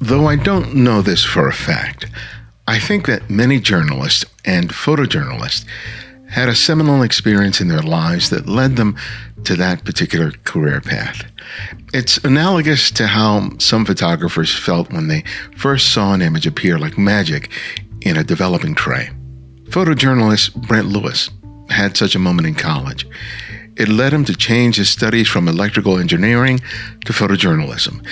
Though I don't know this for a fact, I think that many journalists and photojournalists had a seminal experience in their lives that led them to that particular career path. It's analogous to how some photographers felt when they first saw an image appear like magic in a developing tray. Photojournalist Brent Lewis had such a moment in college. It led him to change his studies from electrical engineering to photojournalism.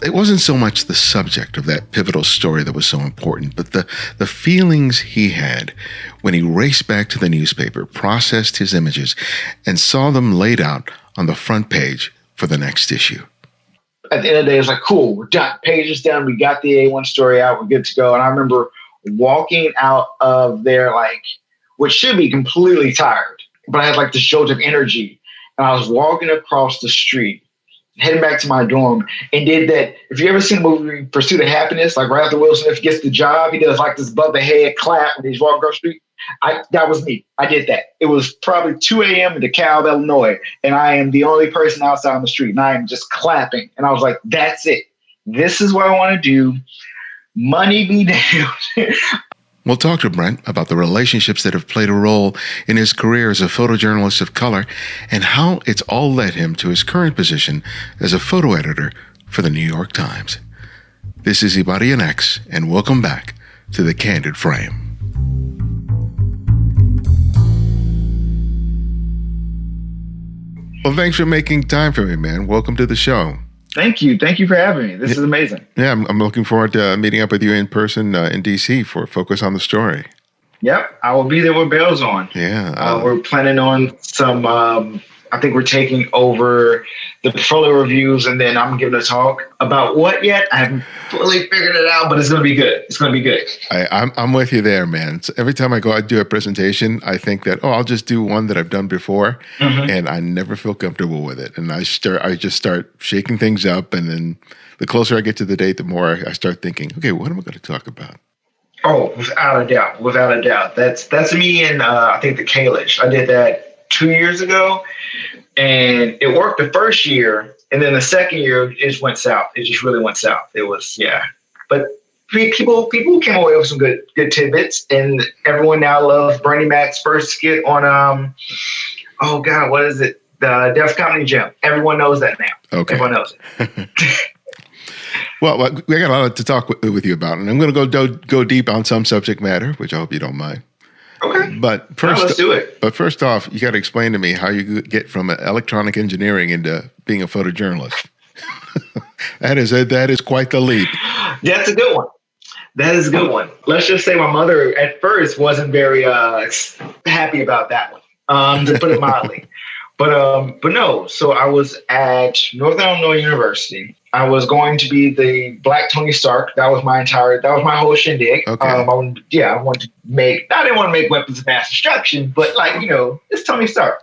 It wasn't so much the subject of that pivotal story that was so important, but the feelings he had when he raced back to the newspaper, processed his images, and saw them laid out on the front page for the next issue. At the end of the day, it was like, cool, we're done. Page is done. We got the A1 story out. We're good to go. And I remember walking out of there, like, which should be completely tired, but I had like this jolt of energy. And I was walking across the street, heading back to my dorm, and did that. If you ever seen the movie Pursuit of Happiness, like right after Will Smith gets the job, he does like this above the head clap when he's walking across the street. That was me. I did that. It was probably 2 a.m. in DeKalb, Illinois, and I am the only person outside on the street, and I am just clapping. And I was like, that's it. This is what I want to do. Money be damned. We'll talk to Brent about the relationships that have played a role in his career as a photojournalist of color and how it's all led him to his current position as a photo editor for the New York Times. This is Ibarian X, and welcome back to The Candid Frame. Well, thanks for making time for me, man. Welcome to the show. Thank you. Thank you for having me. This is amazing. Yeah, I'm looking forward to meeting up with you in person in D.C. for Focus on the Story. Yep, I will be there with bells on. Yeah. We're planning on some, I think we're taking over the portfolio reviews, and then I'm giving a talk about what yet? I haven't fully figured it out, but it's going to be good. It's going to be good. I'm with you there, man. So every time I go out and do a presentation, I think that, I'll just do one that I've done before, and I never feel comfortable with it. And I just start shaking things up, and then the closer I get to the date, the more I start thinking, okay, what am I going to talk about? Oh, without a doubt. That's me and I think the Kalish. I did that 2 years ago, and it worked the first year, and then the second year it just went south. It just really went south. It was, yeah. But people came away with some good tidbits, and everyone now loves Bernie Mac's first skit on oh God, what is it? The Def Comedy Jam. Everyone knows that now. Okay. Everyone knows it. Well, we got a lot to talk with you about, and I'm going to go deep on some subject matter, which I hope you don't mind. Okay. But first, let's do it. But first off, you got to explain to me how you get from electronic engineering into being a photojournalist. That is quite the leap. That's a good one. That is a good one. Let's just say my mother at first wasn't very happy about that one, to put it mildly. But no. So I was at Northern Illinois University. I was going to be the Black Tony Stark. That was my whole shindig. Okay. I didn't want to make weapons of mass destruction, but it's Tony Stark.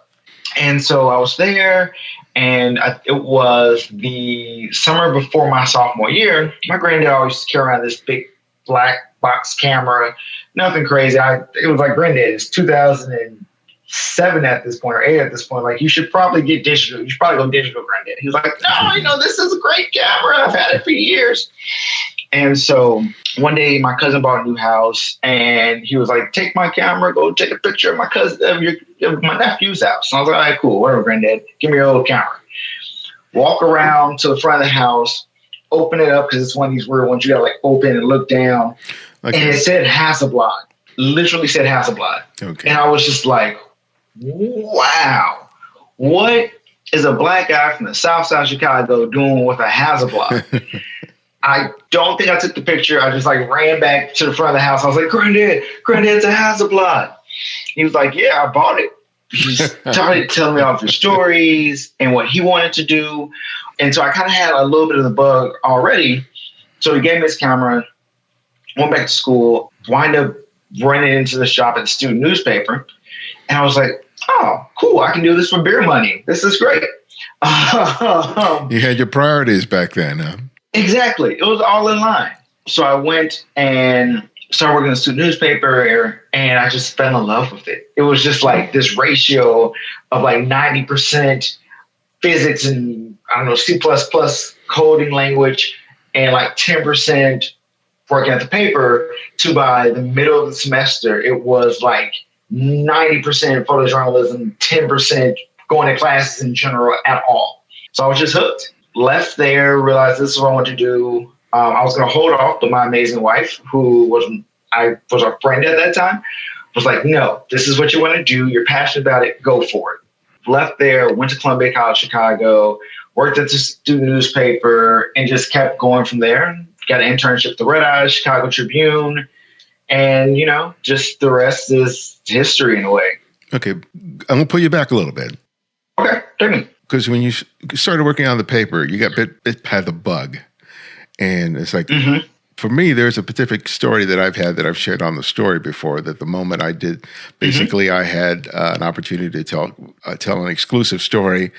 And so I was there, and it was the summer before my sophomore year. My granddad always used to carry around this big black box camera. Nothing crazy. It was like, granddad, it's 2007 at this point, or 8 at this point. Like, you should probably get digital. You should probably go digital, granddad. He was like, no, this is a great camera. I've had it for years. And so one day my cousin bought a new house, and he was like, take my camera, go take a picture of my my nephew's house. And I was like, all right, cool, whatever, granddad, give me your old camera. Walk around to the front of the house, open it up, because it's one of these weird ones you gotta open and look down. Okay. And it said Hasselblad, literally said Hasselblad. Okay. And I was just like, wow, what is a black guy from the south side of Chicago doing with a Hasselblad? I don't think I took the picture. I just ran back to the front of the house. I was like, Granddad, it's a Hasselblad. He was like, yeah, I bought it. He started telling me all the stories and what he wanted to do. And so I kind of had a little bit of the bug already. So he gave me his camera, went back to school, wind up running into the shop at the student newspaper. And I was like, oh, cool. I can do this for beer money. This is great. You had your priorities back then, huh? Exactly. It was all in line. So I went and started working in the student newspaper, and I just fell in love with it. It was just this ratio of 90% physics and, C++ coding language and like 10% working at the paper, to by the middle of the semester, it was like 90% photojournalism, 10% going to classes in general at all. So I was just hooked. Left there, realized this is what I wanted to do. I was going to hold off, but my amazing wife, who was our friend at that time, was like, no, this is what you want to do. You're passionate about it. Go for it. Left there, went to Columbia College, Chicago, worked at the student newspaper, and just kept going from there. Got an internship at the Red Eye, Chicago Tribune, and, just the rest is history in a way. Okay, I'm going to pull you back a little bit. Okay, take me. Because when you started working on the paper, you got bit by the bug. And it's like, for me, there's a specific story that I've had that I've shared on the story before, that the moment I did, basically I had an opportunity to tell an exclusive story.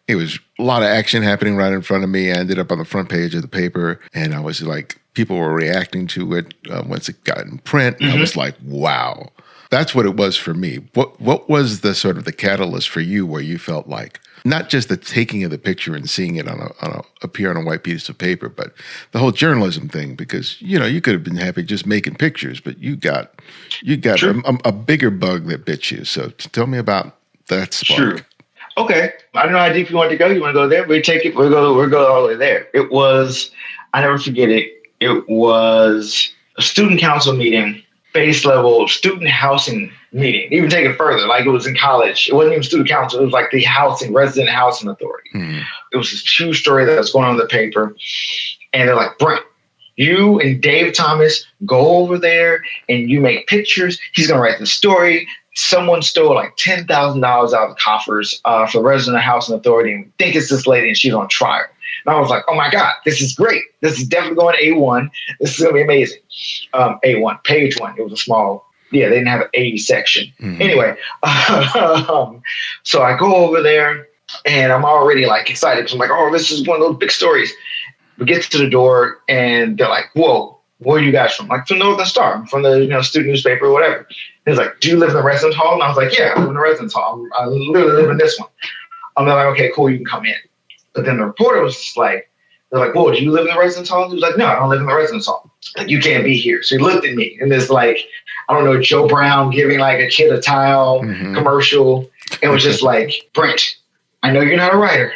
It was a lot of action happening right in front of me. I ended up on the front page of the paper, and I was like, people were reacting to it once it got in print. And I was like, wow, that's what it was for me. What was the sort of the catalyst for you where you felt like, not just the taking of the picture and seeing it appear on a white piece of paper, but the whole journalism thing? Because, you could have been happy just making pictures, but you got a bigger bug that bit you. So tell me about that spark. Sure. Okay. I don't know how deep you want to go. You want to go there? We take it. We'll go all the way there. It was, I never forget it. It was a student council meeting, base level student housing meeting. Even take it further, like it was in college. It wasn't even student council. It was like the resident housing authority. It was this huge story that was going on in the paper. And they're like, Brent, you and Dave Thomas go over there and you make pictures. He's going to write the story. Someone stole like $10,000 out of the coffers for the resident housing authority, and we think it's this lady and she's on trial. And I was like, oh my God, this is great. This is definitely going to A1. This is going to be amazing. A1, page 1. It was a small, they didn't have an A section. Anyway, so I go over there and I'm already like excited, because I'm like, oh, this is one of those big stories. We get to the door and they're like, whoa, where are you guys from? Like, from Northern Star. I'm from the student newspaper or whatever. And he's like, do you live in the residence hall? And I was like, yeah, I live in the residence hall. I literally live in this one. And they're like, okay, cool, you can come in. But then the reporter was just like, they're like, whoa, do you live in the residence hall? He was like, no, I don't live in the residence hall. Like, you can't be here. So he looked at me, and there's like, I don't know, Joe Brown giving like a kid a tile commercial. And was just like, Brent, I know you're not a writer,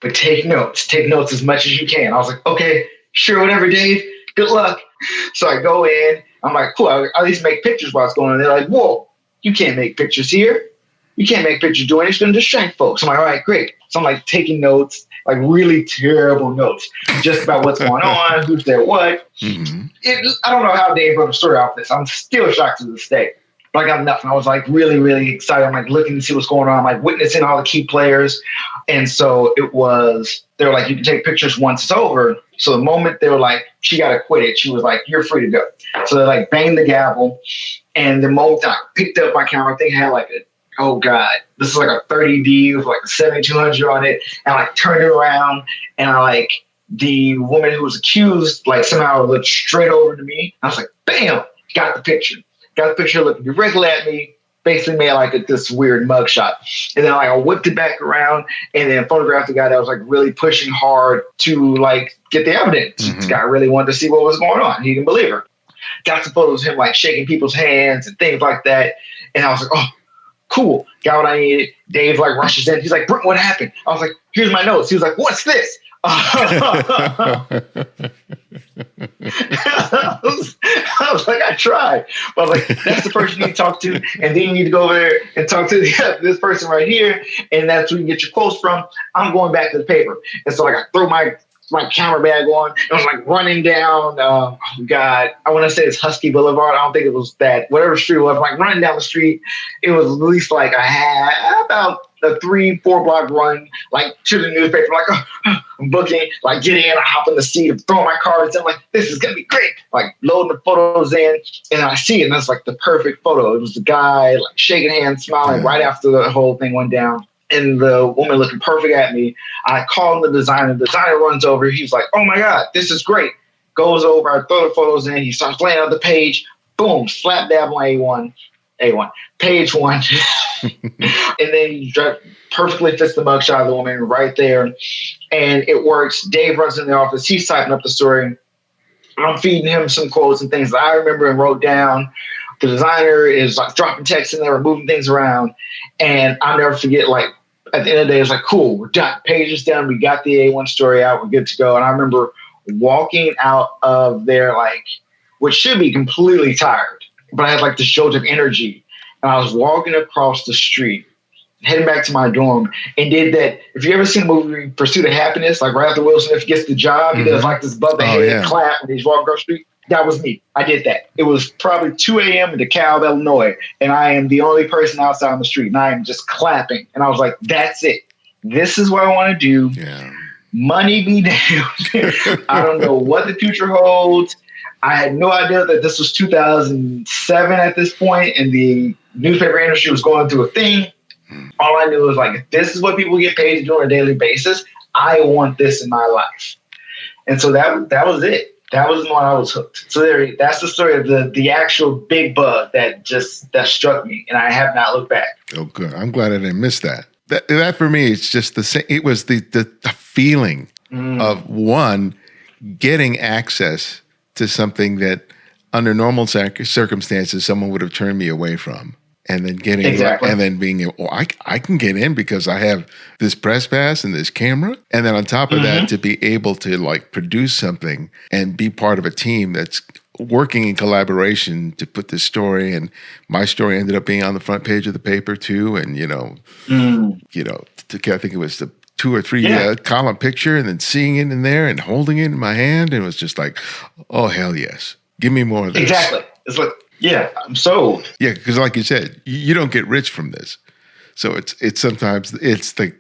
but take notes. Take notes as much as you can. I was like, okay, sure, whatever, Dave. Good luck. So I go in. I'm like, cool, I'll at least make pictures while it's going on. They're like, whoa, you can't make pictures here. You can't make pictures doing it. It's going to distract folks. I'm like, all right, great. So I'm like taking notes, like really terrible notes, just about what's going on, who's there, what. I don't know how Dave wrote a story off this. I'm still shocked to this day. But I got nothing. I was like really, really excited. I'm like looking to see what's going on. I'm like witnessing all the key players. And so they were like, you can take pictures once it's over. So the moment they were like, she got acquitted, she was like, you're free to go. So they like banged the gavel. And the moment I picked up my camera, I think I had like oh God, this is like a 30D with like a 7200 on it. And I like turned it around, and the woman who was accused, like somehow looked straight over to me. I was like, bam, got the picture. Got the picture looking directly at me, basically made like this weird mugshot. And then like I whipped it back around and then photographed the guy that was like really pushing hard to like get the evidence. This guy really wanted to see what was going on. He didn't believe her. Got some photos of him like shaking people's hands and things like that. And I was like, oh, cool. Got what I needed. Dave like rushes in. He's like, Brent, what happened? I was like, here's my notes. He was like, what's this? I was like, I tried. But I was like, that's the person you need to talk to. And then you need to go over there and talk to this person right here. And that's where you get your quotes from. I'm going back to the paper. And so like I throw my camera bag on. I was like running down, oh God, I want to say it's Husky Boulevard. I don't think it was that, whatever street it was. Like running down the street. It was at least like I had about a 3-4 block run, like to the newspaper, like I'm booking, like get in, I hop in the seat, I'm throwing my cards in, I'm like, this is gonna be great. Like loading the photos in, and I see it, and that's like the perfect photo. It was the guy like shaking hands, smiling right after the whole thing went down. And the woman looking perfect at me. I call the designer. The designer runs over. He's like, oh my God, this is great. Goes over, I throw the photos in. He starts laying out the page. Boom, slap dab on A1, page 1. And then he perfectly fits the mugshot of the woman right there. and it works. Dave runs in the office. He's typing up the story. I'm feeding him some quotes and things that I remember and wrote down. The designer is like dropping text in there, moving things around. And I'll never forget, like, at the end of the day, it's like, cool, we're done. Page is done. We got the A1 story out. We're good to go. And I remember walking out of there, like, which should be completely tired, but I had like this jolt of energy. And I was walking across the street, heading back to my dorm, and did that. If you ever seen the movie Pursuit of Happiness, like right after Will Smith gets the job, he does like this above the head clap when he's walking across the street. That was me. I did that. It was probably 2 a.m. in DeKalb, Illinois, and I am the only person outside on the street, and I am just clapping. And I was like, that's it. This is what I want to do. Yeah. Money be damned. I don't know what the future holds. I had no idea that this was 2007 at this point, and the newspaper industry was going through a thing. All I knew was, like, if this is what people get paid to do on a daily basis, I want this in my life. And so that was it. That was when I was hooked. So that's the story of the actual big bug that struck me, and I have not looked back. Oh, good. I'm glad I didn't miss that. That for me, it's just the same. It was the feeling of, one, getting access to something that under normal circumstances someone would have turned me away from. And then and then being, I can get in because I have this press pass and this camera. And then on top of that, to be able to like produce something and be part of a team that's working in collaboration to put this story. And my story ended up being on the front page of the paper too. And, I think it was the 2 or 3 column picture, and then seeing it in there and holding it in my hand. And it was just like, oh, hell yes. Give me more of this. Exactly. It's like, yeah, I'm sold. Yeah, because like you said, you don't get rich from this. So it's sometimes it's the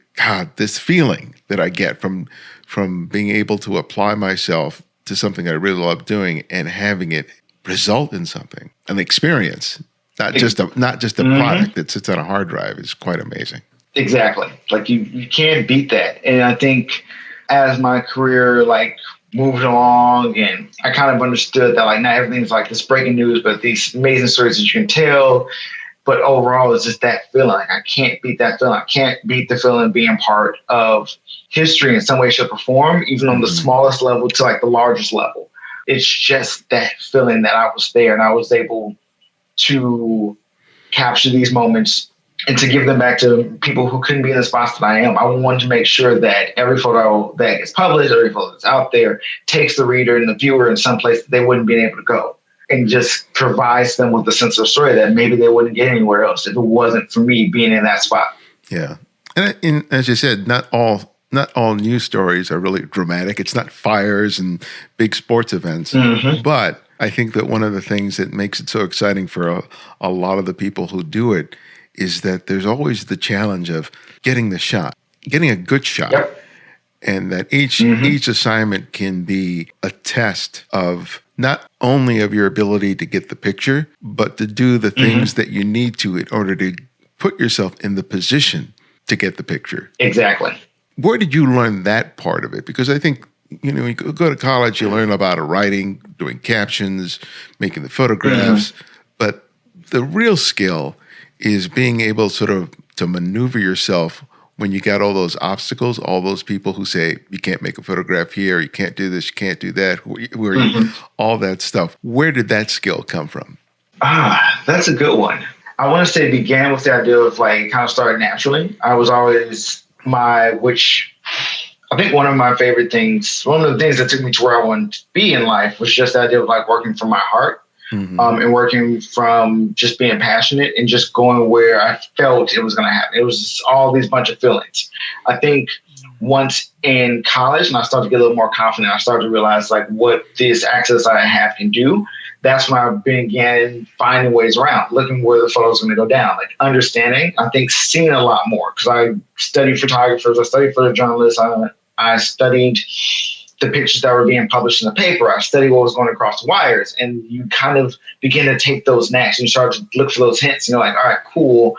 this feeling that I get from being able to apply myself to something I really love doing and having it result in something, an experience, not just a product that sits on a hard drive, is quite amazing. Exactly. Like you can't beat that. And I think as my career moved along, and I kind of understood that not everything's like this breaking news, but these amazing stories that you can tell. But overall, it's just that feeling. I can't beat that feeling. I can't beat the feeling of being part of history in some way, shape, or form, even on the smallest level to the largest level. It's just that feeling that I was there and I was able to capture these moments and to give them back to people who couldn't be in the spots that I am. I wanted to make sure that every photo that gets published, every photo that's out there, takes the reader and the viewer in some place that they wouldn't be able to go, and just provides them with a sense of story that maybe they wouldn't get anywhere else if it wasn't for me being in that spot. Yeah. And as you said, not all news stories are really dramatic. It's not fires and big sports events. But I think that one of the things that makes it so exciting for a lot of the people who do it is that there's always the challenge of getting the shot, getting a good shot. Yep. And that each assignment can be a test of not only of your ability to get the picture, but to do the things that you need to in order to put yourself in the position to get the picture. Exactly. Where did you learn that part of it? Because I think, you go to college, you learn about writing, doing captions, making the photographs, but the real skill is being able sort of to maneuver yourself when you got all those obstacles, all those people who say, you can't make a photograph here, you can't do this, you can't do that, who are you? All that stuff. Where did that skill come from? That's a good one. I want to say it began with the idea of kind of started naturally. I was always which I think one of my favorite things, one of the things that took me to where I wanted to be in life was just the idea of working from my heart. And working from just being passionate and just going where I felt it was going to happen. It was just all these bunch of feelings. I think once in college and I started to get a little more confident, I started to realize what this access I have can do. That's when I began finding ways around, looking where the photos are going to go down, understanding, I think seeing a lot more, because I studied photographers, I studied photojournalists, I studied the pictures that were being published in the paper. I studied what was going across the wires, and you kind of begin to take those knacks and you start to look for those hints. And you're like, all right, cool.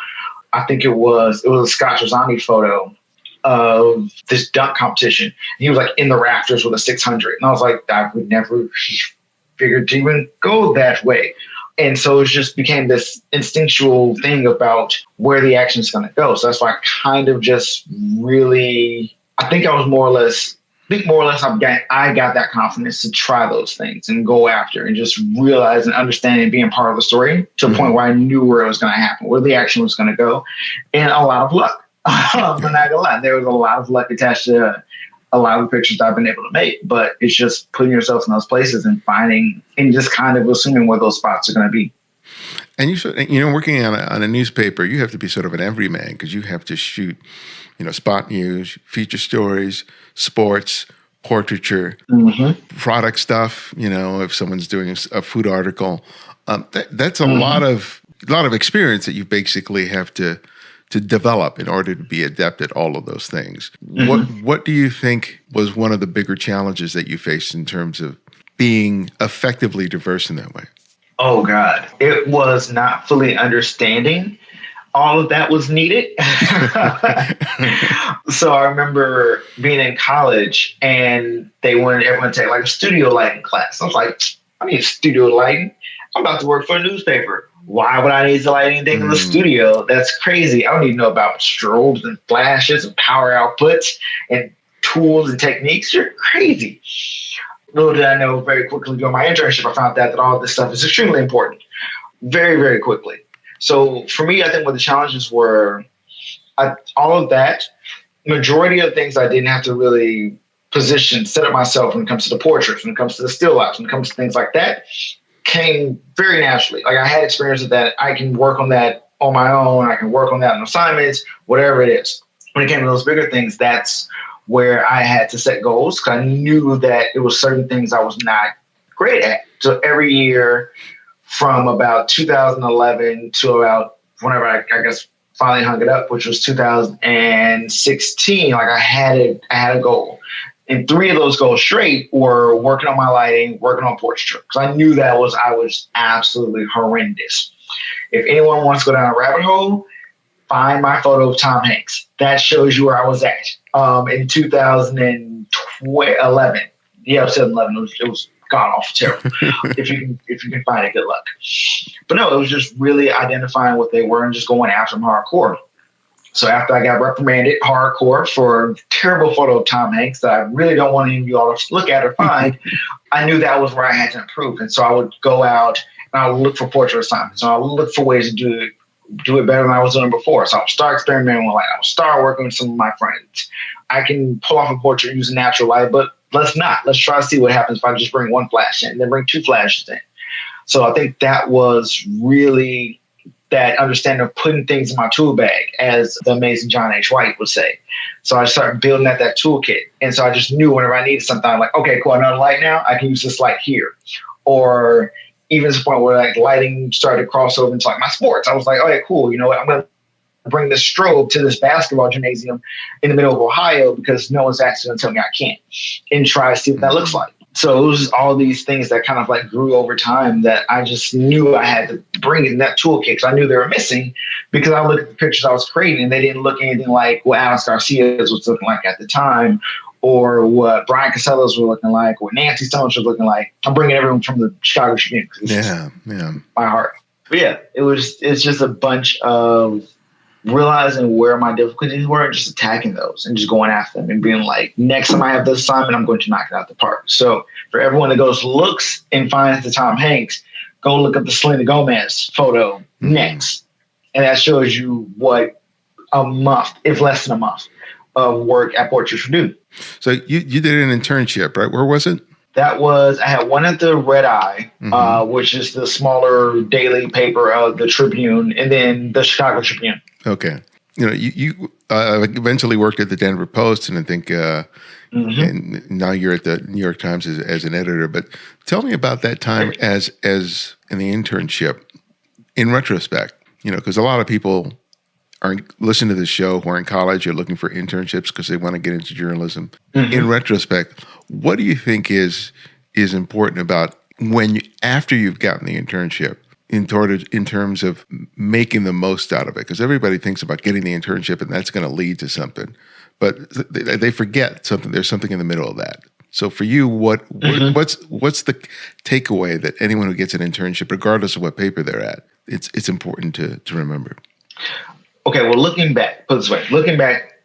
I think it was a Scott Rosami photo of this dunk competition. He was in the rafters with a 600. And I was like, I would never figured to even go that way. And so it just became this instinctual thing about where the action is going to go. So that's why I kind of just really I think I got that confidence to try those things and go after and just realize and understand and being part of the story to a point where I knew where it was going to happen, where the action was going to go, and a lot of luck. I'm not gonna lie, there was a lot of luck attached to a lot of the pictures I've been able to make, but it's just putting yourself in those places and finding and just kind of assuming where those spots are going to be. And working on a newspaper, you have to be sort of an everyman because you have to shoot, spot news, feature stories, sports, portraiture, product stuff. If someone's doing a food article, that's a lot of experience that you basically have to develop in order to be adept at all of those things. What do you think was one of the bigger challenges that you faced in terms of being effectively diverse in that way? Oh, God. It was not fully understanding all of that was needed. So I remember being in college and they wanted everyone to take like a studio lighting class. I was like, I need studio lighting. I'm about to work for a newspaper. Why would I need to light anything in the studio? That's crazy. I don't need to know about strobes and flashes and power outputs and tools and techniques. You're crazy. Little did I know, very quickly during my internship, I found out that all this stuff is extremely important very, very quickly. So for me, I think what the challenges were, all of that, majority of things I didn't have to really set up myself when it comes to the portraits, when it comes to the still lifes, when it comes to things like that, came very naturally. Like I had experience with that. I can work on that on my own. I can work on that on assignments, whatever it is. When it came to those bigger things, that's where I had to set goals because I knew that it was certain things I was not great at. So every year from about 2011 to about whenever I guess finally hung it up, which was 2016, like I had a goal. And 3 of those goals straight were working on my lighting, working on portraiture. Because I knew I was absolutely horrendous. If anyone wants to go down a rabbit hole, find my photo of Tom Hanks. That shows you where I was at in 2011. Yeah, 2011. It was gone off terrible. If you can find it, good luck. But no, it was just really identifying what they were and just going after them hardcore. So after I got reprimanded hardcore for a terrible photo of Tom Hanks that I really don't want any of you all to look at or find, I knew that was where I had to improve. And so I would go out and I would look for portrait assignments. And I would look for ways to do it better than I was doing before. So I would start experimenting with light. I would start working with some of my friends. I can pull off a portrait using natural light, but let's not. Let's try to see what happens if I just bring 1 flash in and then bring 2 flashes in. So I think that was really that understanding of putting things in my tool bag, as the amazing John H. White would say. So I started building that toolkit. And so I just knew whenever I needed something, I'm like, okay, cool, I know the light now. I can use this light here. Or even to the point where like lighting started to cross over into like my sports. I was like, okay, cool. You know what? I'm going to bring this strobe to this basketball gymnasium in the middle of Ohio because no one's actually going to tell me I can't, and try to see what that looks like. So it was all these things that kind of like grew over time that I just knew I had to bring in that toolkit because I knew they were missing because I looked at the pictures I was creating and they didn't look anything like what Alex Garcia's was looking like at the time or what Brian Casellas were looking like or what Nancy Stones was looking like. I'm bringing everyone from the Chicago Tribune. Yeah. My heart. But yeah, it's just a bunch of realizing where my difficulties were and just attacking those and just going after them and being like, next time I have this assignment, I'm going to knock it out the park. So for everyone that looks and finds the Tom Hanks, go look up the Selena Gomez photo next. And that shows you what a month, if less than a month, of work at Portraits would do. So you did an internship, right? Where was it? I had one at the Red Eye, which is the smaller daily paper of the Tribune, and then the Chicago Tribune. Okay. You eventually worked at the Denver Post, and I think and now you're at the New York Times as an editor. But tell me about that time as in the internship. In retrospect, because a lot of people are listening to this show who are in college are looking for internships because they want to get into journalism. In retrospect, what do you think is important about after you've gotten the internship in terms of making the most out of it? Because everybody thinks about getting the internship and that's going to lead to something, but they forget something. There's something in the middle of that. So for you, what's the takeaway that anyone who gets an internship, regardless of what paper they're at, it's important to remember? Okay, well, looking back, put it this way,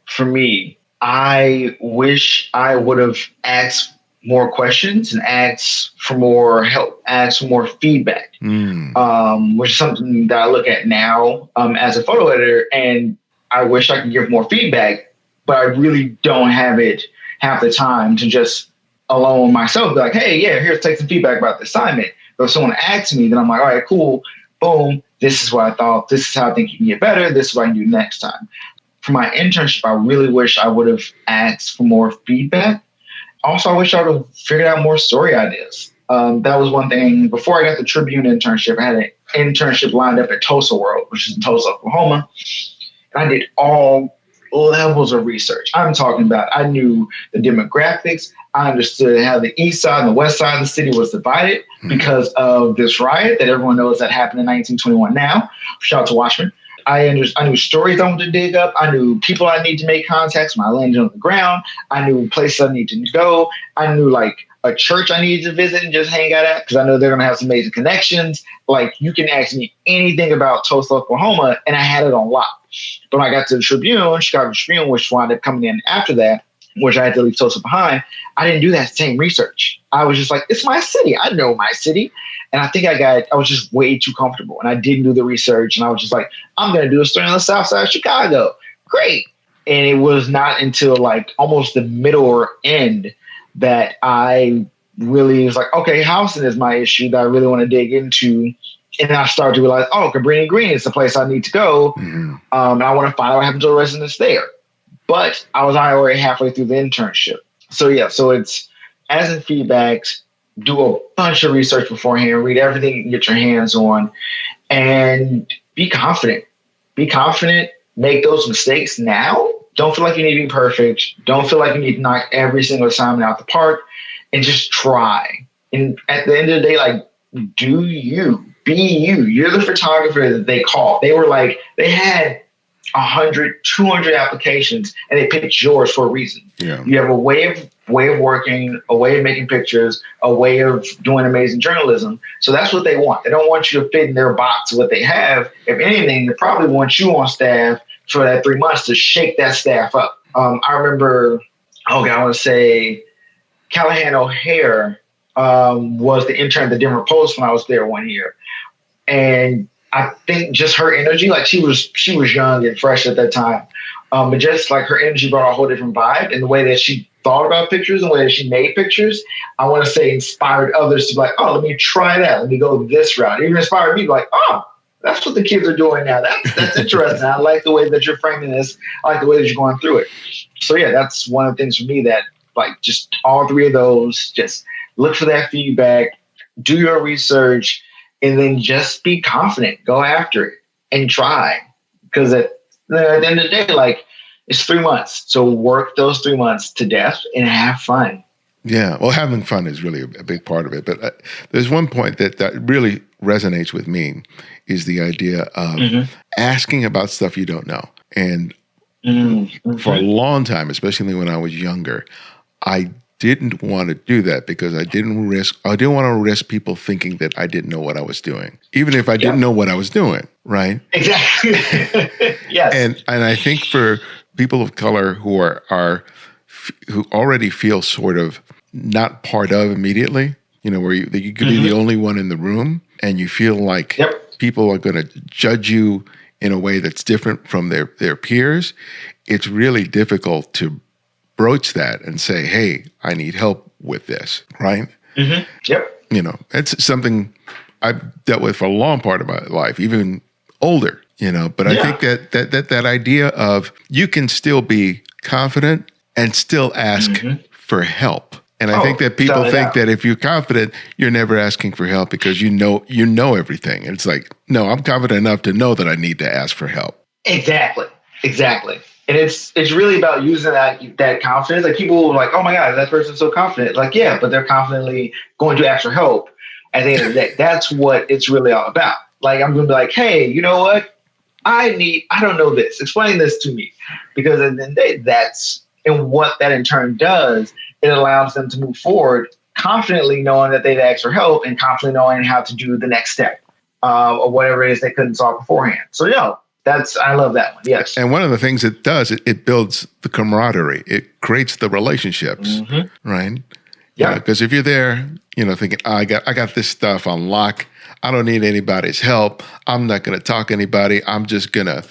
for me, I wish I would have asked more questions and asked for more help, asked for more feedback, which is something that I look at now as a photo editor. And I wish I could give more feedback, but I really don't have it half the time to just alone myself be like, hey, yeah, here's take some feedback about the assignment. But if someone asks me, then I'm like, all right, cool, boom, this is what I thought. This is how I think you can get better. This is what I can do next time. For my internship, I really wish I would have asked for more feedback. Also, I wish I would have figured out more story ideas. That was one thing. Before I got the Tribune internship, I had an internship lined up at Tulsa World, which is in Tulsa, Oklahoma. And I did all levels of research. I'm talking about I knew the demographics. I understood how the east side and the west side of the city was divided because of this riot that everyone knows that happened in 1921 now. Shout out to Watchmen. I knew stories I wanted to dig up. I knew people I need to make contacts when I landed on the ground. I knew places I needed to go. I knew like a church I needed to visit and just hang out at because I know they're going to have some amazing connections. Like you can ask me anything about Tulsa, Oklahoma, and I had it on lock. But when I got to the Tribune, Chicago Tribune, which wound up coming in after that, which I had to leave Tulsa behind, I didn't do that same research. I was just like, it's my city. I know my city. And I think I was just way too comfortable. And I didn't do the research. And I was just like, I'm going to do a story on the south side of Chicago. Great. And it was not until like almost the middle or end that I really was like, okay, housing is my issue that I really want to dig into. And I started to realize, oh, Cabrini Green is the place I need to go. And I want to find out what happened to the residents there. But I was already halfway through the internship. So yeah, so it's as in feedbacks, do a bunch of research beforehand, read everything you can get your hands on, and be confident. Be confident, make those mistakes now. Don't feel like you need to be perfect. Don't feel like you need to knock every single assignment out the park, and just try. And at the end of the day, like, do you, be you. You're the photographer that they called. They were like, they had 100, 200 applications, and they picked yours for a reason. Yeah. You have a way of working, a way of making pictures, a way of doing amazing journalism. So that's what they want. They don't want you to fit in their box of what they have. If anything, they probably want you on staff for that 3 months to shake that staff up. I remember, I want to say Callahan O'Hare was the intern at the Denver Post when I was there one year. And I think just her energy, like she was young and fresh at that time, but just like her energy brought a whole different vibe, and the way that she thought about pictures and the way that she made pictures, I want to say inspired others to be like, oh, let me try that. Let me go this route. It even inspired me to be like, oh, that's what the kids are doing now. That's interesting. I like the way that you're framing this. I like the way that you're going through it. So yeah, that's one of the things for me that like just all three of those, just look for that feedback, do your research, and then just be confident, go after it and try. Because at the end of the day, like it's 3 months. So work those 3 months to death and have fun. Yeah. Well, having fun is really a big part of it. But there's one point that really resonates with me is the idea of asking about stuff you don't know. And for a long time, especially when I was younger, I didn't want to do that because I didn't want to risk people thinking that I didn't know what I was doing, even if I didn't know what I was doing. Right. Exactly. Yes. And I think for people of color who who already feel sort of not part of immediately, you know, where you could be the only one in the room and you feel like people are going to judge you in a way that's different from their peers, it's really difficult to broach that and say, hey, I need help with this, right? Yep. You know, it's something I've dealt with for a long part of my life, even older, you know, but I think that idea of you can still be confident and still ask for help. And I think that people think that if you're confident, you're never asking for help because you know everything. And it's like, no, I'm confident enough to know that I need to ask for help. Exactly. And it's really about using that confidence. Like people are like, oh my God, that person's so confident. Like, yeah, but they're confidently going to ask for help at the end of the day. That's what it's really all about. Like, I'm going to be like, hey, you know what? I don't know this. Explain this to me. Because at the end of the day, and what that in turn does, it allows them to move forward confidently knowing that they've asked for help and confidently knowing how to do the next step or whatever it is they couldn't solve beforehand. So, I love that one. Yes. And one of the things it does, it builds the camaraderie. It creates the relationships, right? Yeah. Because if you're there, thinking, I got this stuff on lock. I don't need anybody's help. I'm not going to talk to anybody. I'm just going to,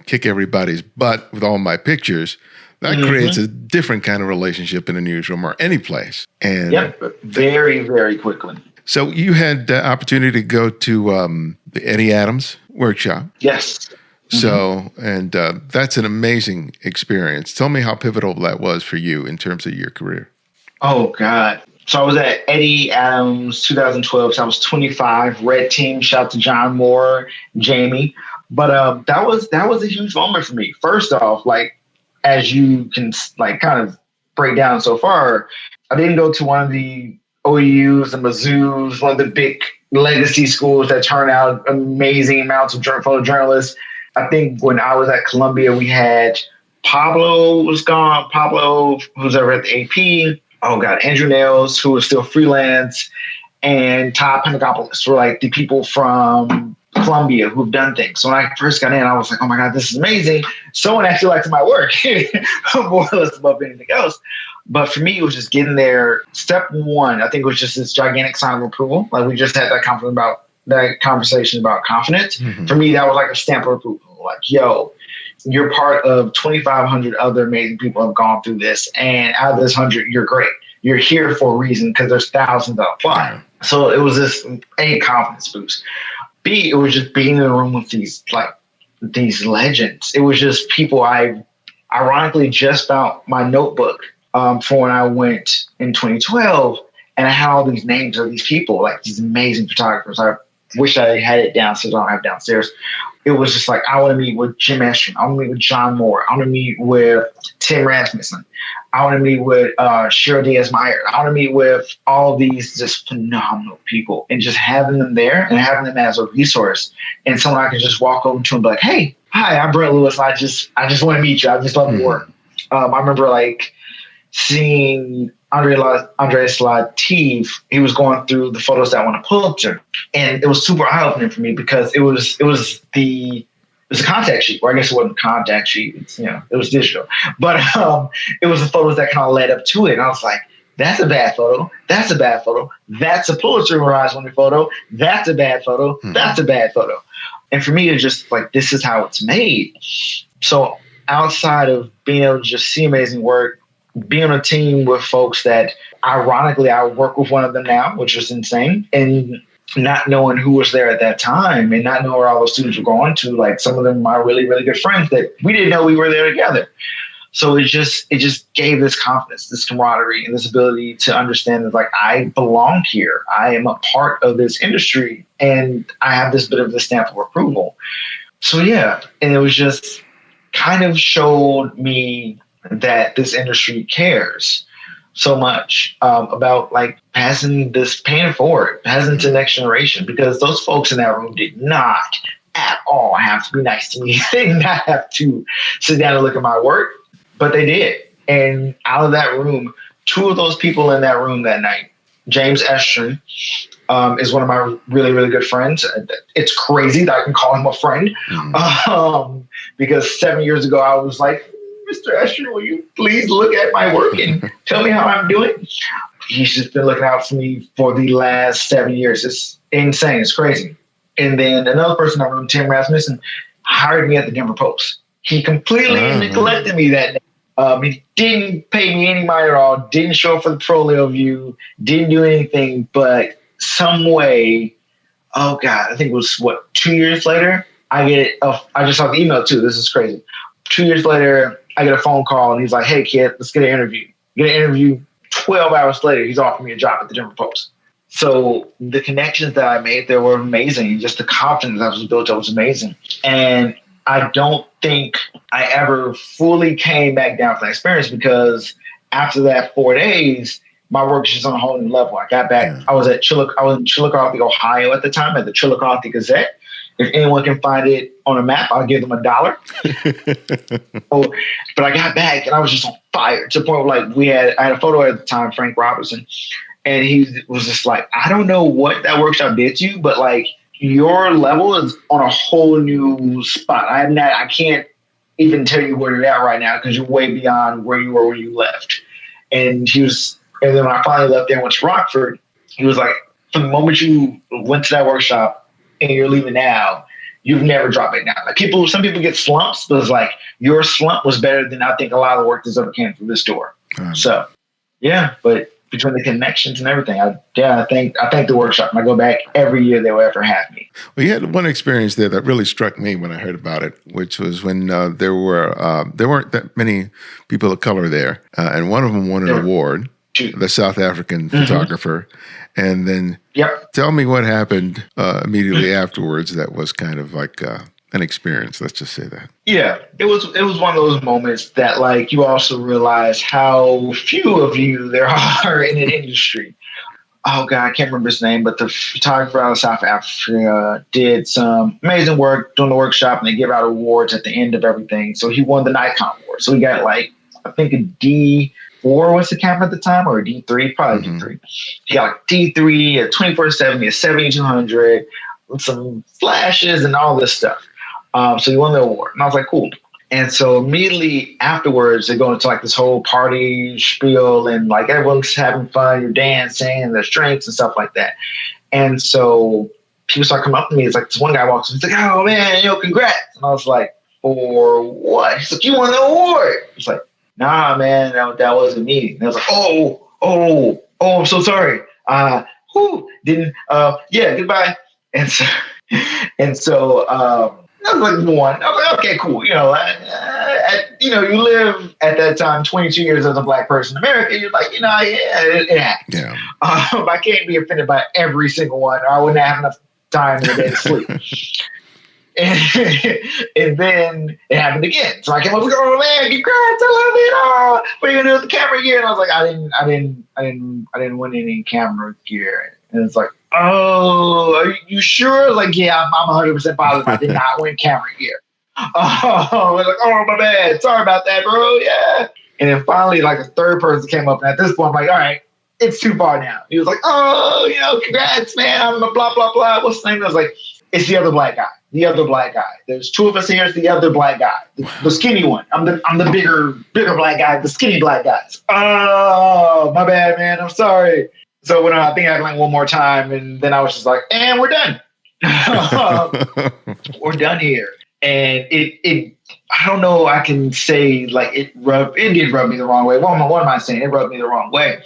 kick everybody's butt with all my pictures. That creates a different kind of relationship in a newsroom or any place. And very, very quickly. So you had the opportunity to go to the Eddie Adams workshop. Yes. So, and that's an amazing experience. Tell me how pivotal that was for you in terms of your career. Oh, God. So I was at Eddie Adams 2012. So I was 25. Red Team. Shout out to John Moore, Jamie. But that was a huge moment for me. First off, like, as you can like kind of break down so far, I didn't go to one of the OUs and Mizzou's, one of the big legacy schools that turn out amazing amounts of photojournalists. I think when I was at Columbia, we had Pablo was gone. Pablo, who's over at the AP. Oh, God, Andrew Nails, who was still freelance, and Todd Pentacopoulos were like the people from Columbia who've done things. So when I first got in, I was like, oh, my God, this is amazing. Someone actually liked my work, more or less above anything else. But for me, it was just getting there. Step one, I think, was just this gigantic sign of approval. Like we just had that conversation about confidence. For me, that was like a stamp of approval. Like, yo, you're part of 2,500 other amazing people who have gone through this. And out of this 100, you're great. You're here for a reason because there's thousands that apply. So it was this A, confidence boost. B, it was just being in a room with these legends. It was just people I ironically just found my notebook for when I went in 2012, and I had all these names of these people, like these amazing photographers. I wish I had it downstairs. I don't have it downstairs. It was just like, I want to meet with Jim Estrin. I want to meet with John Moore. I want to meet with Tim Rasmussen. I want to meet with Cheryl Diaz-Meyer. I want to meet with all these just phenomenal people, and just having them there and having them as a resource and someone I can just walk over to and be like, hey, hi, I'm Brent Lewis. I just want to meet you. I just love your work. I remember like seeing Andreas Latif. He was going through the photos that won a Pulitzer, and it was super eye-opening for me because it was a contact sheet, or I guess it wasn't a contact sheet. It was digital, but it was the photos that kind of led up to it. And I was like, that's a bad photo. That's a bad photo. That's a Pulitzer Prize-winning photo. That's a bad photo. That's a bad photo. And for me, it's just like, this is how it's made. So outside of being able to just see amazing work, being on a team with folks that, ironically, I work with one of them now, which is insane, and not knowing who was there at that time and not knowing where all those students were going to, like some of them are really, really good friends that we didn't know we were there together. So it just gave this confidence, this camaraderie, and this ability to understand that, like, I belong here. I am a part of this industry, and I have this bit of the stamp of approval. So yeah, and it was just kind of showed me that this industry cares so much about like passing this pain forward, passing to the next generation, because those folks in that room did not at all have to be nice to me. They did not have to sit down and look at my work, but they did. And out of that room, two of those people in that room that night, James Estrin is one of my really, really good friends. It's crazy that I can call him a friend because 7 years ago I was like, Mr. Estrin, will you please look at my work and tell me how I'm doing? He's just been looking out for me for the last 7 years. It's insane. It's crazy. And then another person in the room, Tim Rasmussen, hired me at the Denver Post. He completely neglected me that day. He didn't pay me any money at all, didn't show up for the Prolio View, didn't do anything, but some way, oh God, I think it was 2 years later, I just saw the email too. This is crazy. 2 years later, I get a phone call and he's like, hey kid, let's get an interview. Get an interview. 12 hours later, he's offering me a job at the Denver Post. So the connections that I made there were amazing. Just the confidence that was built up was amazing. And I don't think I ever fully came back down from that experience, because after that 4 days, my work was just on a whole new level. I got back. I was in Chillicothe, Ohio at the time, at the Chillicothe Gazette. If anyone can find it on a map, I'll give them $1. But I got back and I was just on fire to the point where, like, I had a photo at the time, Frank Robertson, and he was just like, I don't know what that workshop did to you, but like, your level is on a whole new spot. I can't even tell you where you're at right now because you're way beyond where you were when you left. And and then when I finally left there and went to Rockford, he was like, from the moment you went to that workshop and you're leaving now, you've never dropped it down. Like some people get slumps, but it's like your slump was better than I think a lot of the work that's ever came through this door. So yeah, but between the connections and everything, I thank the workshop. And I go back every year they will ever have me. Well, you had one experience there that really struck me when I heard about it, which was when there weren't that many people of color there, and one of them won an award, the South African photographer. And then tell me what happened immediately afterwards. That was kind of like an experience. Let's just say that. Yeah, it was one of those moments that like you also realize how few of you there are in an industry. Oh God, I can't remember his name, but the photographer out of South Africa did some amazing work doing the workshop, and they give out awards at the end of everything. So he won the Nikon award. So he got like, I think a D4 was the camera at the time, or a D3, probably D3. He got like D3, a 24-70, a 7200, with some flashes and all this stuff. So he won the award, and I was like, cool. And so immediately afterwards, they go into like this whole party spiel, and like everyone's having fun, you're dancing, and there's drinks and stuff like that. And so people start coming up to me. It's like this one guy walks in, he's like, "Oh man, congrats!" And I was like, "For what?" He's like, "You won the award." He's like, "Nah, man, that wasn't me." And I was like, "Oh, I'm so sorry. Yeah, goodbye." And so I was like one. I was like, okay, cool. You live at that time 22 years as a Black person in America. You're like, it happens. Yeah. I can't be offended by every single one, or I wouldn't have enough time in the day to sleep. And then it happened again. So I came up with, "Oh man, congrats! I love it! Oh, what are you gonna do with the camera gear?" And I was like, I didn't win any camera gear. And it's like, "Oh, are you sure?" Like, yeah, I'm 100% positive I did not win camera gear. I was like, "Oh, my bad. Sorry about that, bro." Yeah. And then finally, like a third person came up, and at this point, I'm like, all right, it's too far now. He was like, "Oh, congrats, man. I'm a blah, blah, blah. What's the name?" I was like, "It's the other Black guy. The other Black guy. There's two of us here. It's the other Black guy. The skinny one. I'm the bigger Black guy. The skinny Black guys. Oh, my bad, man. I'm sorry." So when I think I had like one more time, and then I was just like, "And we're done. We're done here." And it I don't know. I can say like it did rub me the wrong way. What am I saying? It rubbed me the wrong way.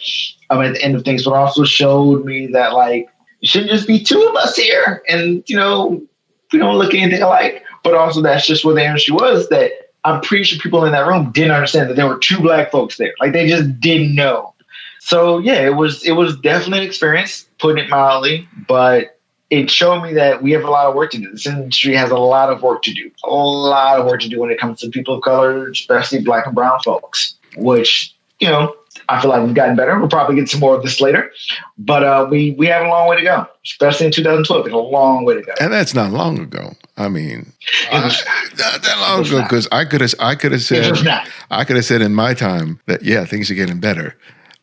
At the end of things, but also showed me that like it shouldn't just be two of us here, and we don't look anything alike. But also that's just where the industry was. That I'm pretty sure people in that room didn't understand that there were two Black folks there. Like they just didn't know. So yeah, it was definitely an experience, putting it mildly, but it showed me that we have a lot of work to do. This industry has a lot of work to do. A lot of work to do when it comes to people of color, especially Black and brown folks, which, I feel like we've gotten better. We'll probably get some more of this later. But we have a long way to go, especially in 2012. It's a long way to go. And that's not long ago. I mean, not that long ago, because I could have said in my time that, yeah, things are getting better.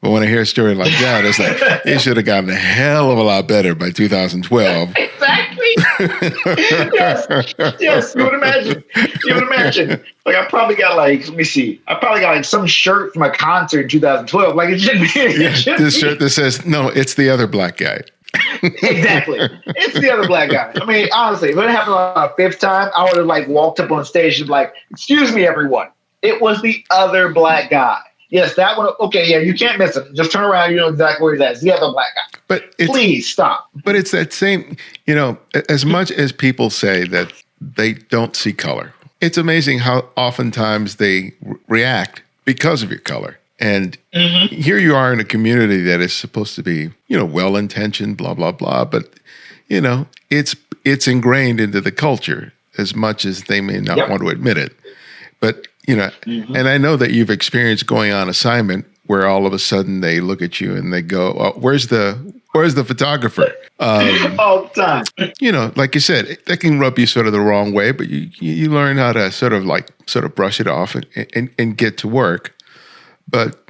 But when I hear a story like that, it's like, it should have gotten a hell of a lot better by 2012. Exactly. Yes. You would imagine. Like, I probably got let me see. I probably got some shirt from a concert in 2012. Like, it shouldn't be. This shirt that says, "No, it's the other Black guy." Exactly. It's the other Black guy. I mean, honestly, if it happened on a fifth time, I would have walked up on stage and like, "Excuse me, everyone. It was the other Black guy. Yes, that one. Okay, yeah, you can't miss him. Just turn around. You know exactly where he's at. It's the other Black guy." But please stop. But it's that same, as much as people say that they don't see color, it's amazing how oftentimes they react because of your color. And here you are in a community that is supposed to be, well-intentioned, blah, blah, blah. But, it's ingrained into the culture as much as they may not want to admit it. But, and I know that you've experienced going on assignment where all of a sudden they look at you and they go, "Oh, where's the photographer?" All the time. Like you said, that can rub you sort of the wrong way, but you learn how to sort of brush it off and get to work. But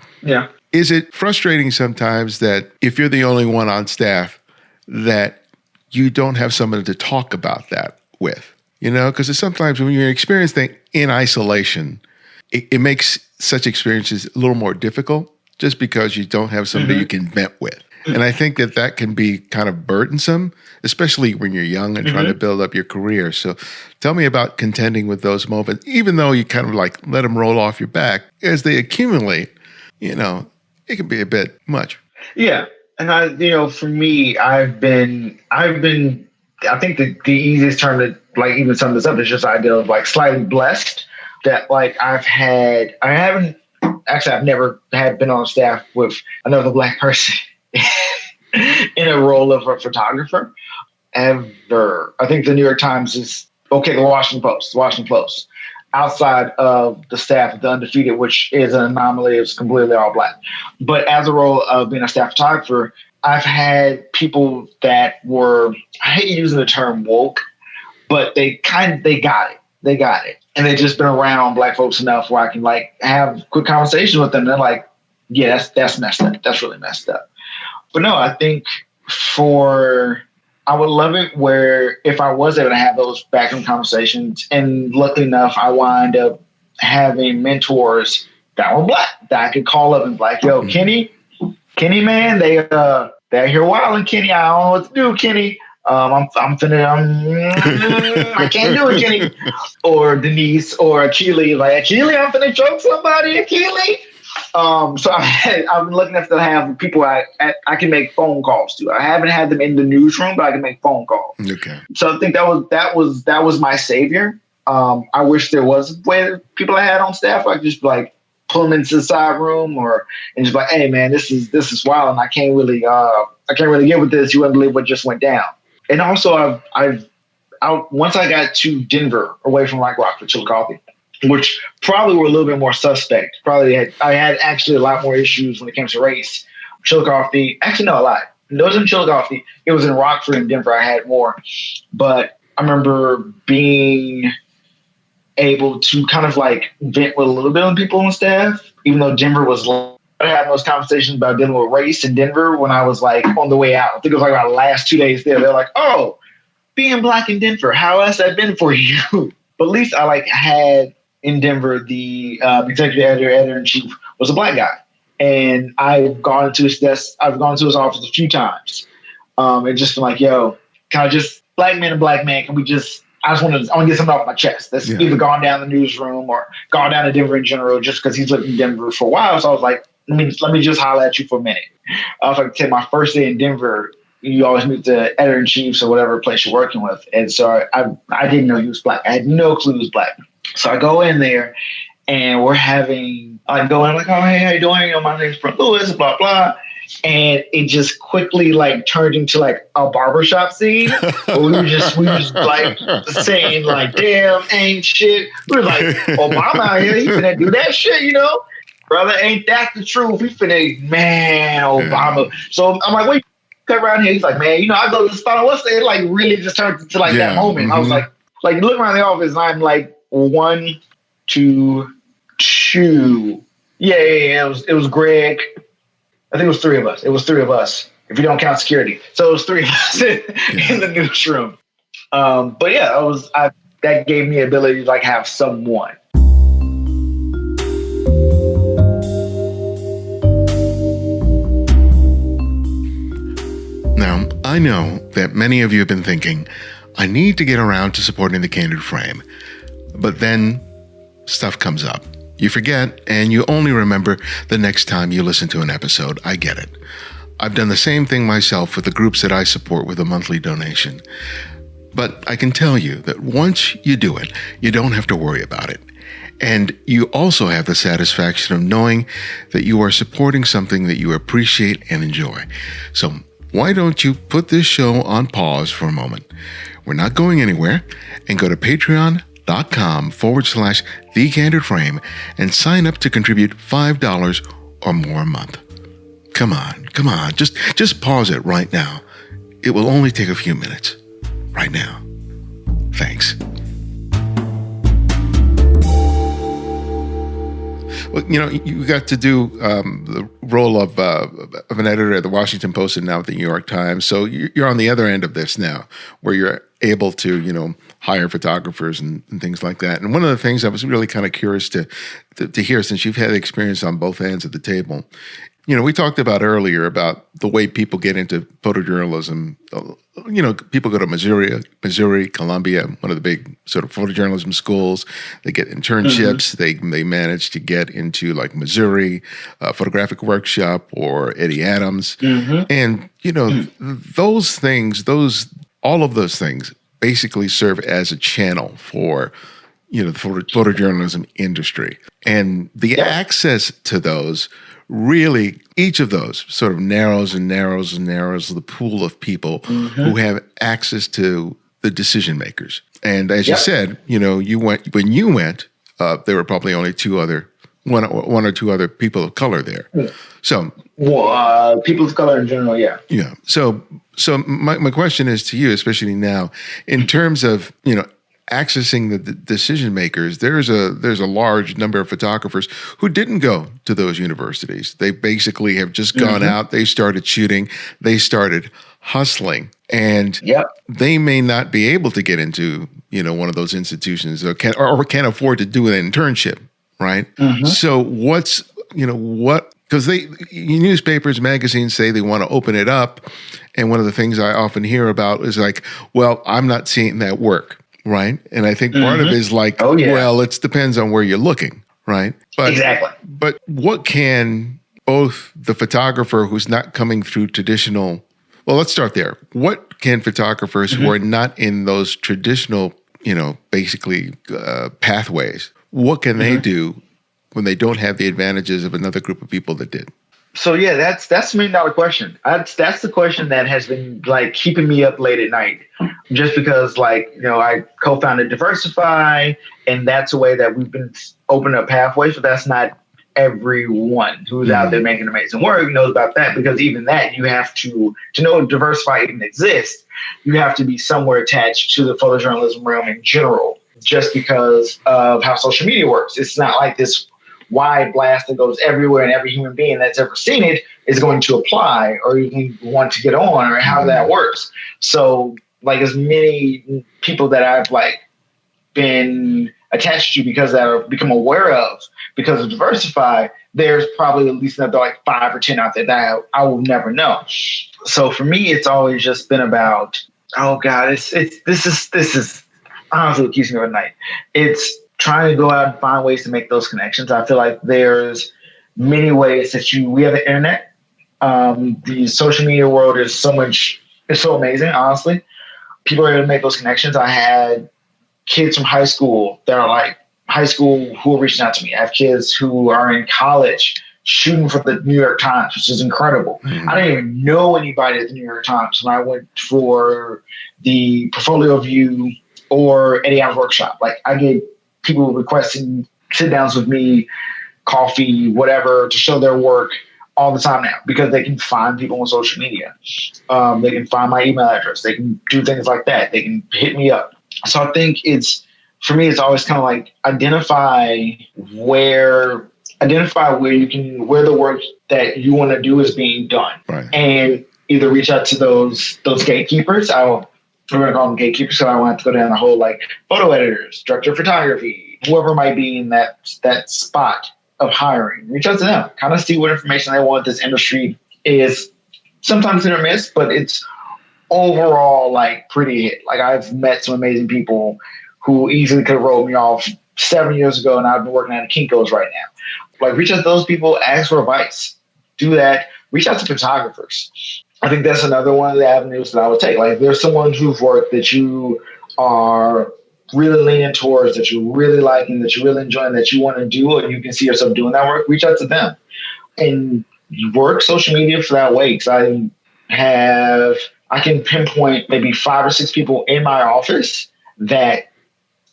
is it frustrating sometimes that if you're the only one on staff, that you don't have somebody to talk about that with, because sometimes when you're experiencing in isolation, it makes such experiences a little more difficult just because you don't have somebody you can vent with. And I think that can be kind of burdensome, especially when you're young and trying to build up your career. So tell me about contending with those moments, even though you kind of like let them roll off your back as they accumulate, it can be a bit much. Yeah. And for me, I think the easiest term to like even sum this up is just the idea of like slightly blessed that like I've never been on staff with another Black person in a role of a photographer ever. I think the New York Times is okay. The Washington Post, outside of the staff of the Undefeated, which is an anomaly. It's completely all Black. But as a role of being a staff photographer, I've had people that were, I hate using the term woke, but they got it. They got it. And they've just been around Black folks enough where I can like have quick conversations with them. They're like, yeah, that's messed up. That's really messed up. But no, I think I would love it where if I was able to have those backroom conversations, and luckily enough, I wind up having mentors that were Black that I could call up and be like, yo, Kenny, man, they're here wilding, Kenny. I don't know what to do, Kenny. I can't do it, Kenny. Or Denise or Akili, like, Akili, I'm finna choke somebody, Akili. So I've been lucky enough to have people I can make phone calls to. I haven't had them in the newsroom, but I can make phone calls. Okay. So I think that was my savior. I wish there was a way that people I had on staff I could just like pull them into the side room and just like, hey man, this is wild, and I can't really get with this. You wouldn't believe what just went down. And also once I got to Denver, away from Rock for Chillicothe, which probably were a little bit more suspect. I had actually a lot more issues when it came to race. Chillicothe, actually no, a lot. It wasn't Chillicothe. It was in Rockford and Denver. I had more, but I remember being able to kind of like vent with a little bit on people on staff, even though Denver was. I had those conversations about dealing with race in Denver when I was like on the way out. I think it was like my last 2 days there. They're like, "Oh, being Black in Denver, how has that been for you?" But at least I had in Denver the executive editor-in-chief was a Black guy, and I've gone into his desk. I've gone to his office a few times, and just been like, "Yo, can I just Black man and Black man? Can we just?" I want to get something off my chest. That's either gone down the newsroom or gone down to Denver in general, just because he's lived in Denver for a while. So I was like, let me just holler at you for a minute. I was like, my first day in Denver, you always meet the editor-in-chiefs or whatever place you're working with. And so I didn't know he was Black. I had no clue he was Black. So I go in there and I'm like, oh, hey, how you doing? My name's Brent Lewis, blah, blah. And it just quickly like turned into like a barbershop scene. Where we were just like saying like, damn, ain't shit. We were like, Obama out here, he finna do that shit, brother, ain't that the truth? We finna, man, Obama. So I'm like, wait, cut around here. He's like, man, I go to the spot on what's it like really just turned into like that moment. Mm-hmm. I was like look around the office and I'm like 1, 2, 2. Yeah. It was Greg. I think it was 3 of us. It was 3 of us, if you don't count security. So it was 3 of us in the newsroom. But yeah, that gave me the ability to like have someone. Now, I know that many of you have been thinking, I need to get around to supporting the Candid Frame. But then stuff comes up. You forget, and you only remember the next time you listen to an episode. I get it. I've done the same thing myself with the groups that I support with a monthly donation. But I can tell you that once you do it, you don't have to worry about it. And you also have the satisfaction of knowing that you are supporting something that you appreciate and enjoy. So why don't you put this show on pause for a moment? We're not going anywhere, and go to patreon.com/The Candid Frame and sign up to contribute $5 or more a month. Come on. Just pause it right now. It will only take a few minutes. Right now. Thanks. Well, you got to do the role of an editor at the Washington Post and now at the New York Times. So you're on the other end of this now, where you're able to, hire photographers and things like that. And one of the things I was really kind of curious to hear, since you've had experience on both ends of the table, we talked about earlier about the way people get into photojournalism. People go to Missouri, Columbia, one of the big sort of photojournalism schools. They get internships. Mm-hmm. They manage to get into like Missouri Photographic Workshop or Eddie Adams. Mm-hmm. And, those things, all of those things basically serve as a channel for, the photojournalism industry. And the access to those really, each of those sort of narrows the pool of people who have access to the decision makers. And as you said, you went, there were probably only one or two other people of color there. So, people of color in general, yeah. Yeah. So my question is to you, especially now, in terms of, accessing the decision makers, there's a large number of photographers who didn't go to those universities. They basically have just gone out, they started shooting, they started hustling, and they may not be able to get into, one of those institutions or can't afford to do an internship, right? So because newspapers, magazines say they want to open it up, and one of the things I often hear about is like, well, I'm not seeing that work. Right. And I think part of it is like, well, it depends on where you're looking. Right. But, exactly. But what can both the photographer who's not coming through traditional, well, let's start there. What can photographers who are not in those traditional, basically pathways, what can they do when they don't have the advantages of another group of people that did? So that's the $1 million question. That's the question that has been like keeping me up late at night, just because I co-founded Diversify, and that's a way that we've been opening up pathways. But that's not everyone who's out there making amazing work knows about that, because even that you have to know Diversify even exists. You have to be somewhere attached to the photojournalism realm in general, just because of how social media works. It's not like this wide blast that goes everywhere, and every human being that's ever seen it is going to apply or even want to get on, or how that works. So as many people that I've been attached to because I've become aware of because of Diversify, there's probably at least another 5 or 10 out there that I will never know. So for me, it's always just been about, this is honestly what keeps me up at night. It's trying to go out and find ways to make those connections. I feel like there's many ways that we have the internet. The social media world is so amazing, honestly. People are able to make those connections. I had kids from high school that are who are reaching out to me. I have kids who are in college shooting for the New York Times, which is incredible. I didn't even know anybody at the New York Times when I went for the portfolio view or Eddie Adams workshop. I get people requesting sit downs with me, coffee, whatever, to show their work all the time now, because they can find people on social media. They can find my email address. They can do things like that. They can hit me up. So I think for me, it's always kind of identify where the work that you want to do is being done, right, and either reach out to those gatekeepers. We're going to call them gatekeepers, so I don't have to go down the whole photo editors, director of photography, whoever might be in that spot of hiring. Reach out to them, kind of see what information they want. This industry is sometimes hit or miss, but it's overall pretty hit. I've met some amazing people who easily could have wrote me off 7 years ago, and I've been working at Kinko's right now. Reach out to those people, ask for advice. Do that. Reach out to photographers. I think that's another one of the avenues that I would take. If there's someone whose work that you are really leaning towards, that you're really liking, that you're really enjoying, that you want to do, or you can see yourself doing that work, reach out to them and work social media for that way. Because I can pinpoint maybe 5 or 6 people in my office that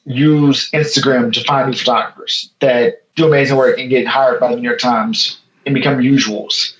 use Instagram to find new photographers that do amazing work and get hired by the New York Times and become usuals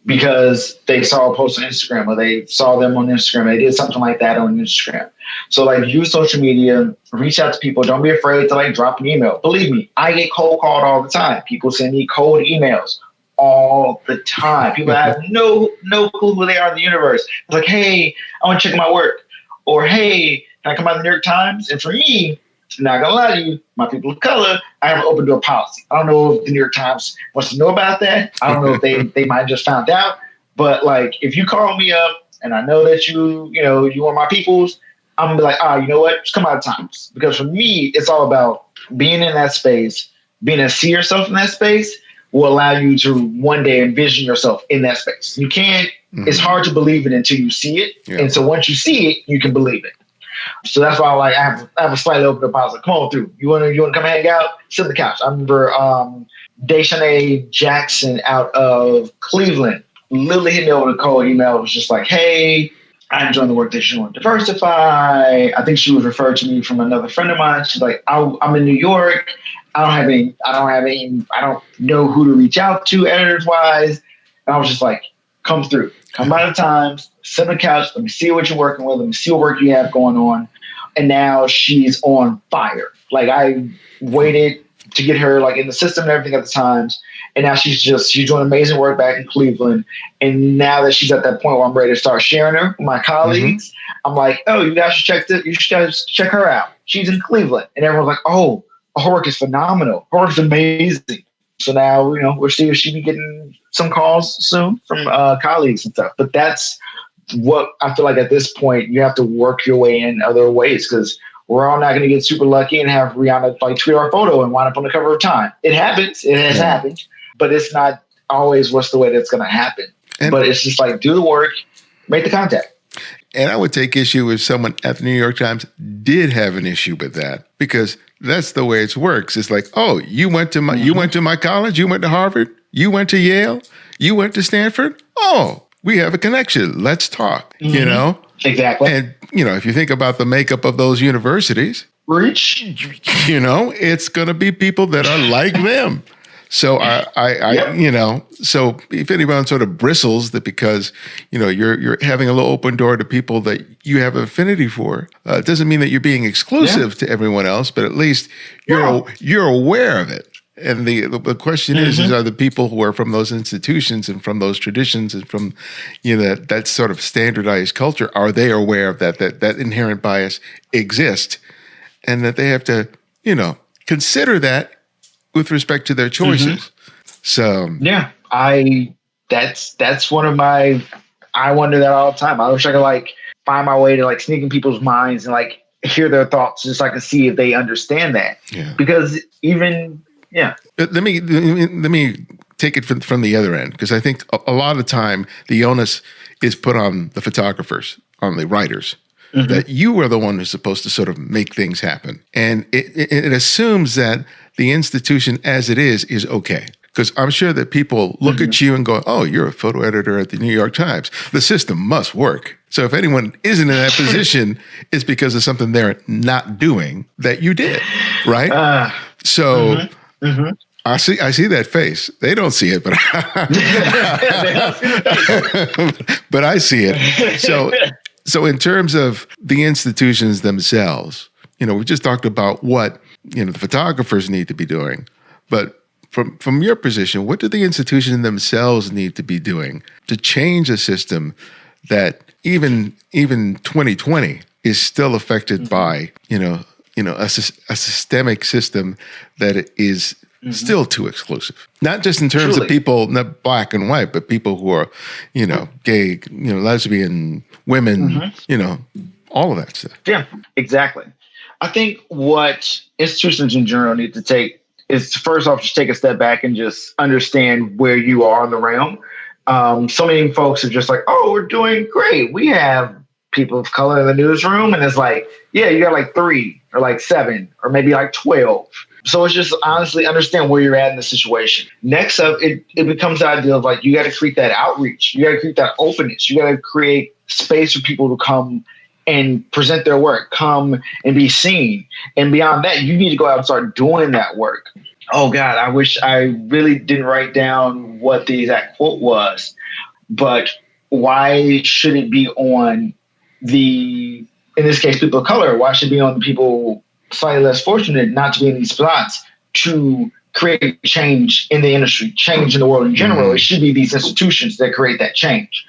because they saw a post on Instagram or they saw them on Instagram. They did something like that on Instagram. So like use social media, reach out to people. Don't be afraid to like drop an email. Believe me, I get cold called all the time. People send me cold emails all the time. People have no clue who they are in the universe. It's like, hey, I want to check my work. Or hey, can I come out of the New York Times? And for me, not gonna lie to you, my people of color, I have an open door policy. I don't know if the New York Times wants to know about that. I don't know if they might have just found out. But like, if you call me up and I know that you are my peoples, I'm gonna be like, you know what? Just come out of Times. Because for me, it's all about being in that space, being able to see yourself in that space will allow you to one day envision yourself in that space. You can't. It's hard to believe it until you see it, and so once you see it, you can believe it. So that's why I have a slightly open policy. Come on through. You want to come hang out? Sit on the couch. I remember Deshaunay Jackson out of Cleveland literally hit me over the cold email. It was just like, hey, I'm enjoying the work that you're doing. Diversify. I think she was referred to me from another friend of mine. She's like, I'm in New York. I don't know who to reach out to editors wise. And I was just like, come through. Come by the Times, sit on the couch, let me see what you're working with, let me see what work you have going on. And now she's on fire. Like I waited to get her like in the system and everything at the Times. And now she's doing amazing work back in Cleveland. And now that she's at that point where I'm ready to start sharing her with my colleagues, I'm like, oh, you guys should check her out. She's in Cleveland. And everyone's like, oh, her work is phenomenal. Her work is amazing. So now, we'll see if she be getting some calls soon from colleagues and stuff. But that's what I feel like at this point, you have to work your way in other ways because we're all not going to get super lucky and have Rihanna like tweet our photo and wind up on the cover of Time. It happens. It has happened. But it's not always what's the way that's going to happen. But it's just like do the work, make the contact. And I would take issue if someone at the New York Times did have an issue with that because that's the way it works. It's like, oh, you went to my college, you went to Harvard, you went to Yale, you went to Stanford. Oh, we have a connection. Let's talk. Exactly. And if you think about the makeup of those universities, it's going to be people that are like them. So so if anyone sort of bristles that because, you're having a little open door to people that you have affinity for, it doesn't mean that you're being exclusive to everyone else, but at least you're aware of it. And the question is are the people who are from those institutions and from those traditions and from, that sort of standardized culture, are they aware of that inherent bias exists and that they have to, consider that with respect to their choices. So that's one of my, I wonder that all the time. I wish I could like find my way to like sneak in people's minds and like hear their thoughts just so I can see if they understand that. Yeah. Because even, Let me take it from the other end, because I think a lot of the time the onus is put on the photographers, on the writers, that you are the one who's supposed to sort of make things happen. And it assumes that the institution as it is okay. Because I'm sure that people look at you and go, oh, you're a photo editor at the New York Times. The system must work. So if anyone isn't in that position, it's because of something they're not doing that you did, right? I see that face. They don't see it, but but I see it. So in terms of the institutions themselves, we just talked about what the photographers need to be doing, but from your position, what do the institutions themselves need to be doing to change a system that even 2020 is still affected by a systemic system that is still too exclusive? Not just in terms of people, not black and white, but people who are gay, lesbian, women, all of that stuff. Yeah, exactly. I think what institutions in general need to take is first off, just take a step back and just understand where you are in the realm. So many folks are just like, oh, we're doing great. We have people of color in the newsroom. And it's like, yeah, you got like 3 or like 7 or maybe like 12. So it's just honestly understand where you're at in the situation. Next up, it becomes the idea of like, you got to create that outreach. You got to create that openness. You got to create space for people to come and present their work, come and be seen. And beyond that, you need to go out and start doing that work. Oh God, I wish I really didn't write down what the exact quote was. but why should it be on in this case, people of color? Why should it be on the people slightly less fortunate not to be in these spots to create change in the industry, change in the world in general? It should be these institutions that create that change.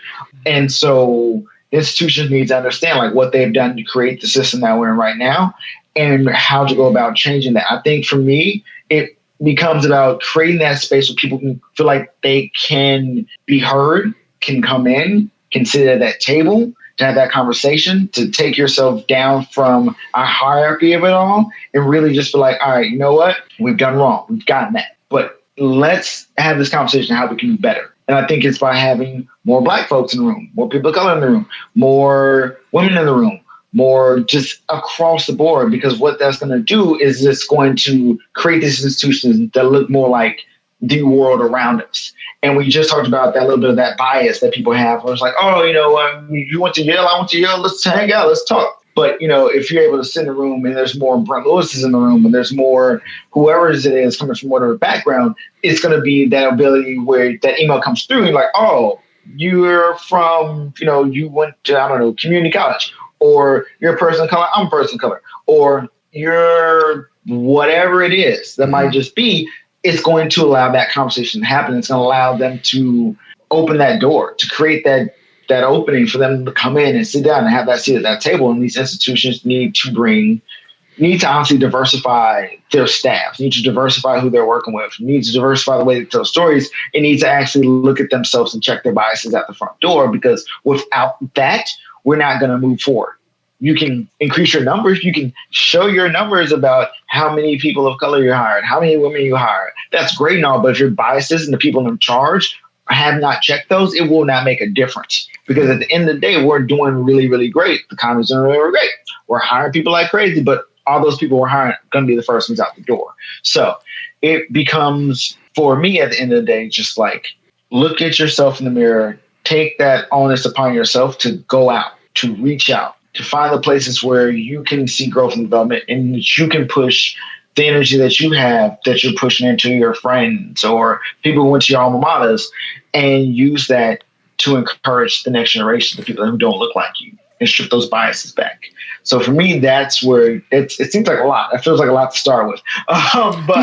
And so institutions need to understand like what they've done to create the system that we're in right now and how to go about changing that. I think for me, it becomes about creating that space where people can feel like they can be heard, can come in, can sit at that table, to have that conversation, to take yourself down from a hierarchy of it all and really just be like, all right, you know what? We've done wrong. We've gotten that. But let's have this conversation how we can do better. And I think it's by having more Black folks in the room, more people of color in the room, more women in the room, more just across the board, because what that's going to do is it's going to create these institutions that look more like the world around us. And we just talked about that little bit of that bias that people have. Where it's like, oh, you went to Yale, I went to Yale, let's hang out, let's talk. But, if you're able to sit in a room and there's more Brent Lewis's in the room and there's more whoever's it is coming from whatever background, it's going to be that ability where that email comes through and like, oh, you're from, you went to, I don't know, community college, or you're a person of color, I'm a person of color, or you're whatever it is that might just be. It's going to allow that conversation to happen. It's going to allow them to open that door, to create that opening for them to come in and sit down and have that seat at that table. And these institutions need to honestly diversify their staff, need to diversify who they're working with, need to diversify the way they tell stories, and need to actually look at themselves and check their biases at the front door, because without that, we're not going to move forward. You can increase your numbers. You can show your numbers about how many people of color you hired, how many women you hired. That's great and all, but if your biases and the people in charge have not checked those, it will not make a difference. Because at the end of the day, we're doing really, really great. The economy's doing really, really great. We're hiring people like crazy, but all those people we're hiring are going to be the first ones out the door. So it becomes, for me, at the end of the day, just like, look at yourself in the mirror, take that onus upon yourself to go out, to reach out, to find the places where you can see growth and development, and that you can push the energy that you have, that you're pushing into your friends or people who went to your alma maters, and use that to encourage the next generation, the people who don't look like you, and strip those biases back. So for me, that's where it seems like a lot. It feels like a lot to start with. But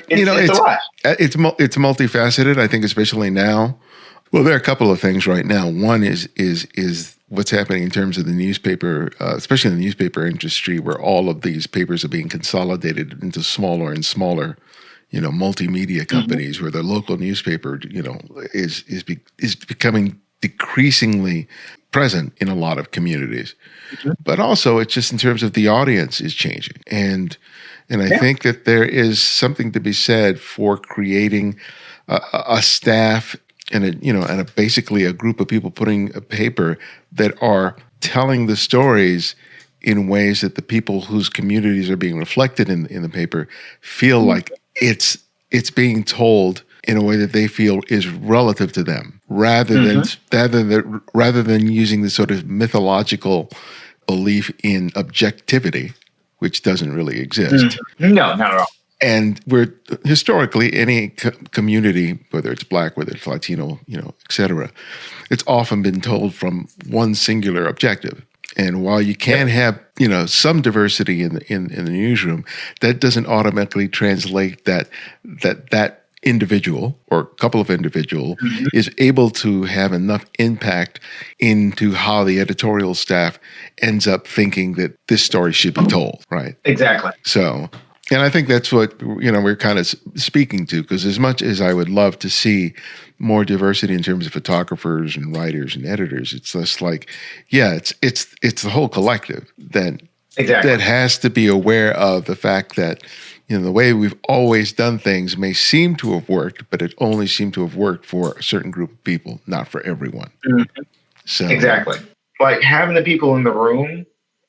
it's a lot. It's multifaceted. I think, especially now. Well, there are a couple of things right now. One is what's happening in terms of the newspaper, especially in the newspaper industry, where all of these papers are being consolidated into smaller and smaller, multimedia companies, where the local newspaper, is becoming decreasingly present in a lot of communities. But also, it's just in terms of the audience is changing, and I think that there is something to be said for creating a staff and basically a group of people putting a paper that are telling the stories in ways that the people whose communities are being reflected in the paper feel like it's being told in a way that they feel is relative to them, rather than using this sort of mythological belief in objectivity, which doesn't really exist. No, not at all. And we're historically, any community, whether it's Black, whether it's Latino, et cetera, it's often been told from one singular objective. And while you can have, some diversity in the newsroom, that doesn't automatically translate that individual or a couple of individuals is able to have enough impact into how the editorial staff ends up thinking that this story should be told, right? Exactly. So, and I think that's what, we're kind of speaking to, because as much as I would love to see more diversity in terms of photographers and writers and editors, it's just like, it's the whole collective that has to be aware of the fact that, the way we've always done things may seem to have worked, but it only seemed to have worked for a certain group of people, not for everyone. So exactly. Like having the people in the room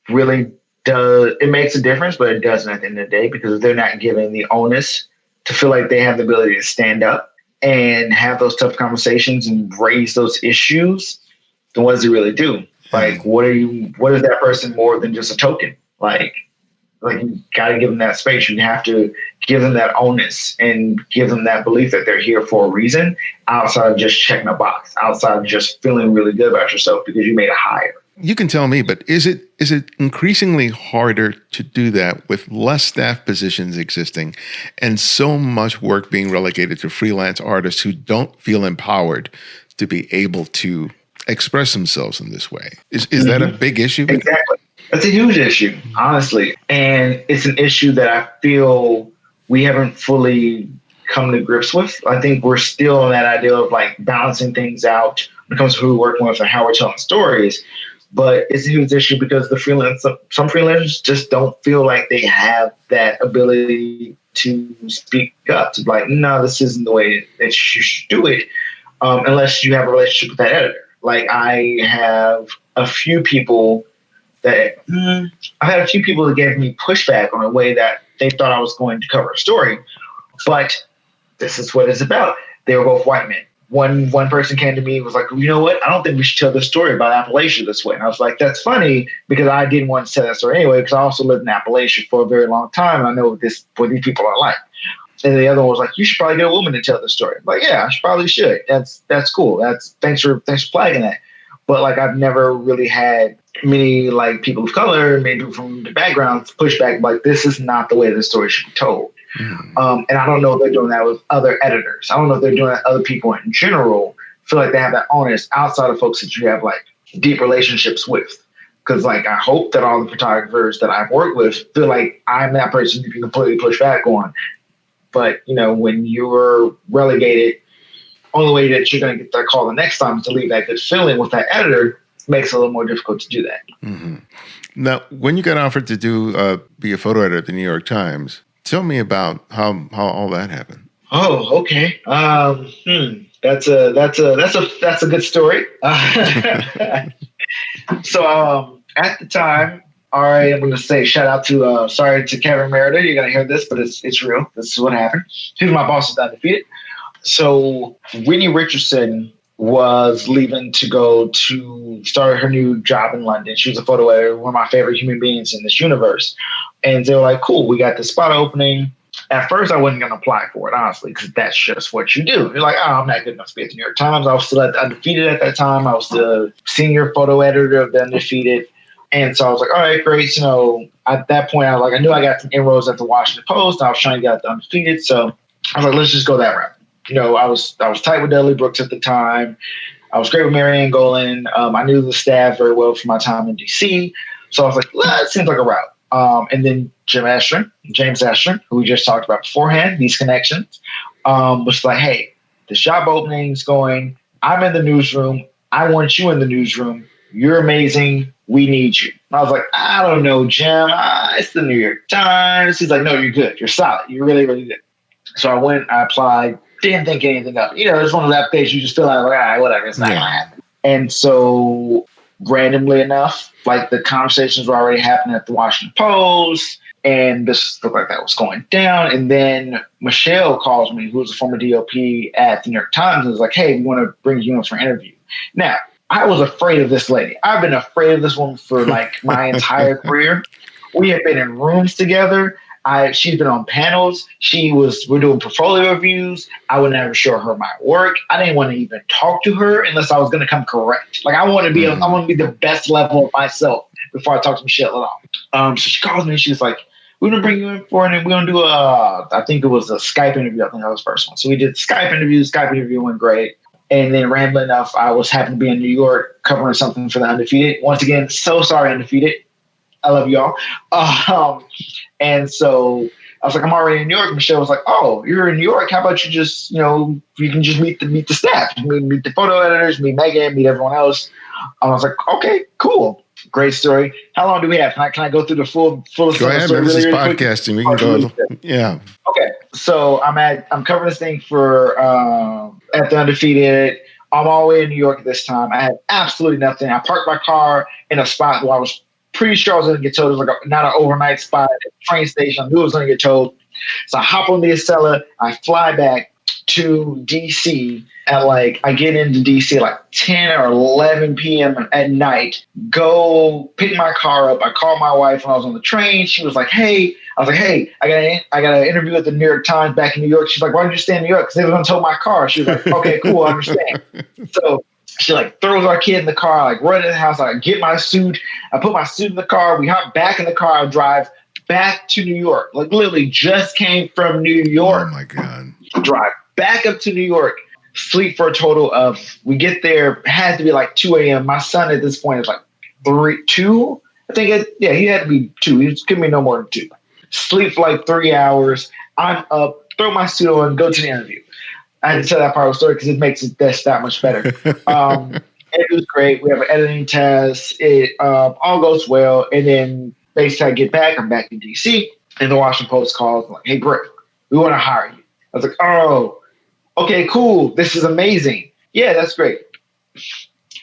really it makes a difference, but it doesn't at the end of the day, because they're not given the onus to feel like they have the ability to stand up and have those tough conversations and raise those issues. Then what does it really do? Like, what is that person more than just a token? Like, Like, you got to give them that space. You have to give them that onus and give them that belief that they're here for a reason, outside of just checking a box, outside of just feeling really good about yourself because you made a hire. You can tell me, but is it increasingly harder to do that with less staff positions existing and so much work being relegated to freelance artists who don't feel empowered to be able to express themselves in this way? Is that a big issue? Exactly. That's a huge issue, honestly. And it's an issue that I feel we haven't fully come to grips with. I think we're still in that idea of like balancing things out when it comes to who we're working with and how we're telling stories. But it's a huge issue because some freelancers just don't feel like they have that ability to speak up, to be like, no, this isn't the way that you should do it, unless you have a relationship with that editor. Like, I have a few people that gave me pushback on a way that they thought I was going to cover a story, but this is what it's about. They were both white men. One person came to me and was like, you know what? I don't think we should tell this story about Appalachia this way. And I was like, that's funny, because I didn't want to tell that story anyway, because I also lived in Appalachia for a very long time. And I know what these people are like. And the other one was like, you should probably get a woman to tell the story. I'm like, yeah, I probably should. That's cool. Thanks for flagging that. But like, I've never really had many like people of color, many people from the backgrounds push back like, this is not the way the story should be told. And I don't know if they're doing that with other editors. I don't know if they're doing that with other people in general. Feel like they have that onus outside of folks that you have like deep relationships with. Because like, I hope that all the photographers that I've worked with feel like I'm that person you can completely push back on. But you know, when you're relegated, only way that you're going to get that call the next time is to leave that good feeling with that editor. Makes it a little more difficult to do that. Mm-hmm. Now, when you got offered to be a photo editor at the New York Times, tell me about how all that happened. Oh, okay. That's a good story. So at the time, all right, I'm going to say shout out to sorry to Kevin Merida. You're going to hear this, but it's real. This is what happened. He was my boss at Undefeated. So Whitney Richardson was leaving to go to start her new job in London. She was a photo editor, one of my favorite human beings in this universe. And they were like, cool, we got this spot opening. At first, I wasn't going to apply for it, honestly, because that's just what you do. You're like, oh, I'm not good enough to be at the New York Times. I was still at the Undefeated at that time. I was the senior photo editor of the Undefeated. And so I was like, all right, great. You know, at that point, I knew I got some inroads at the Washington Post. I was trying to get at the Undefeated. So I was like, let's just go that route. You know, I was tight with Dudley Brooks at the time. I was great with Marianne Golan. I knew the staff very well from my time in DC. So I was like, well, it seems like a route. And then James Ashton, who we just talked about beforehand, these connections, was like, hey, the job opening's going. I'm in the newsroom. I want you in the newsroom. You're amazing. We need you. And I was like, I don't know, Jim. It's the New York Times. He's like, no, you're good. You're solid. You're really, really good. So I went, I applied. Didn't think anything of it. You know, it's one of those applications you just feel like, all right, whatever, it's not going to happen. And so randomly enough, like the conversations were already happening at the Washington Post, and this looked like that was going down. And then Michelle calls me, who was a former DOP at the New York Times, and was like, hey, we want to bring you in for an interview. Now, I was afraid of this lady. I've been afraid of this woman for like my entire career. We have been in rooms together. She's been on panels. We're doing portfolio reviews. I would never show her my work. I didn't want to even talk to her unless I was going to come correct. Like I want to be the best level of myself before I talk to Michelle at all. So she calls me and she's like, we're going to bring you in for it. And we're going to do I think it was a Skype interview. I think that was the first one. So we did the Skype interview. Skype interview went great. And then randomly enough, I was happened to be in New York covering something for the Undefeated. Once again, so sorry, Undefeated. I love y'all. And so I was like, I'm already in New York. Michelle was like, oh, you're in New York. How about you just, you can just meet the staff, meet the photo editors, meet Megan, meet everyone else. I was like, okay, cool. Great story. How long do we have? Can I go through the full Go ahead, man. This is podcasting. We can go. Yeah. Okay. So I'm covering this thing for at the Undefeated. I'm all the way in New York at this time. I had absolutely nothing. I parked my car in a spot where I was pretty sure I was going to get towed. It was like not an overnight spot at the train station. I knew I was going to get towed. So I hop on the Acela. I fly back to DC at like, I get into DC at like 10 or 11 p.m. at night, go pick my car up. I called my wife when I was on the train. She was like, hey, I was like, hey, I got an interview at the New York Times back in New York. She's like, why did you stay in New York? Because they were going to tow my car. She was like, okay, cool, I understand. So she like throws our kid in the car, like run in the house. I get my suit. I put my suit in the car. We hop back in the car. I drive back to New York. Like literally just came from New York. Oh my God. Drive back up to New York. Sleep for a total of, we get there, had to be like 2 a.m. My son at this point is like 2. I think, he had to be 2. He was giving me no more than 2. Sleep for like 3 hours. I'm up, throw my suit on, go to the interview. I had to tell that part of the story because it makes it that much better. It was great. We have an editing test. It all goes well. And then basically I get back. I'm back in D.C. And the Washington Post calls. I'm like, hey, Brent, we want to hire you. I was like, oh, okay, cool. This is amazing. Yeah, that's great.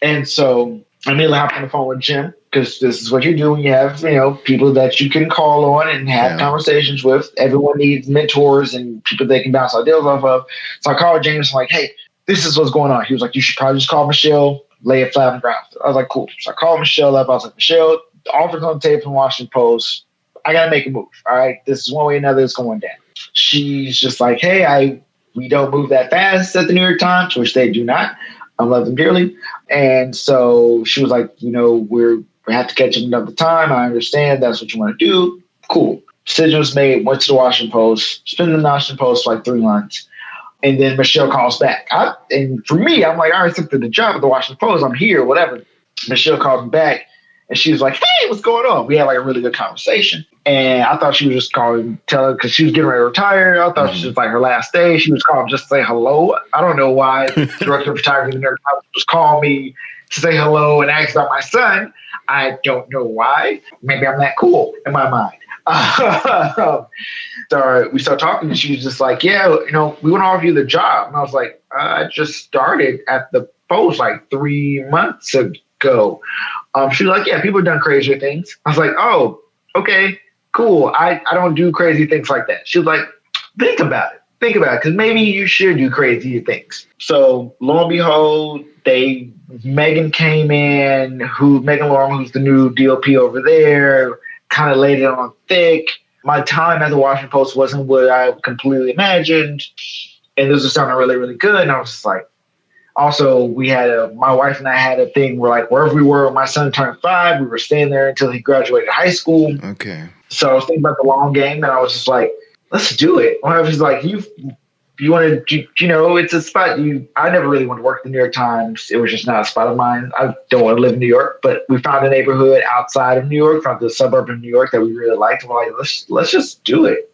And so I immediately hop on the phone with Jim, because this is what you do when you have, people that you can call on and have conversations with. Everyone needs mentors and people they can bounce ideas off of. So I called James. I'm like, hey, this is what's going on. He was like, you should probably just call Michelle, lay it flat on the ground. I was like, cool. So I called Michelle up. I was like, Michelle, the offer's on the table from Washington Post. I got to make a move. All right. This is one way or another. It's going down. She's just like, hey, we don't move that fast at the New York Times, which they do not. I love them dearly. And so she was like, we have to catch up another time. I understand that's what you want to do. Cool. Decision was made, went to the Washington Post, spent in the Washington Post for like 3 months. And then Michelle calls back. And for me, I'm like, I already took the job at the Washington Post. I'm here, whatever. Michelle called me back and she was like, hey, what's going on? We had like a really good conversation. And I thought she was just calling, tell her, because she was getting ready to retire. I thought she was like her last day. She was calling just to say hello. I don't know why the director of photography in the New York Times was calling me to say hello and ask about my son. I don't know why. Maybe I'm that cool in my mind. So we started talking and she was just like, yeah, we want to offer you the job. And I was like, I just started at the Post like 3 months ago. She was like, yeah, people have done crazier things. I was like, oh, okay, cool. I don't do crazy things like that. She was like, think about it, because maybe you should do crazy things. So lo and behold, Megan came in, Megan Lorman, who's the new DOP over there, kind of laid it on thick. My time at the Washington Post wasn't what I completely imagined. And this was sounding really, really good. And I was just like, also, my wife and I had a thing where like wherever we were, when my son turned 5, we were staying there until he graduated high school. Okay. So I was thinking about the long game and I was just like, let's do it. My wife was like, you want to, it's a spot I never really wanted to work at the New York Times. It was just not a spot of mine. I don't want to live in New York, but we found a neighborhood outside of New York, found the suburb of New York that we really liked. And we're like, let's just do it.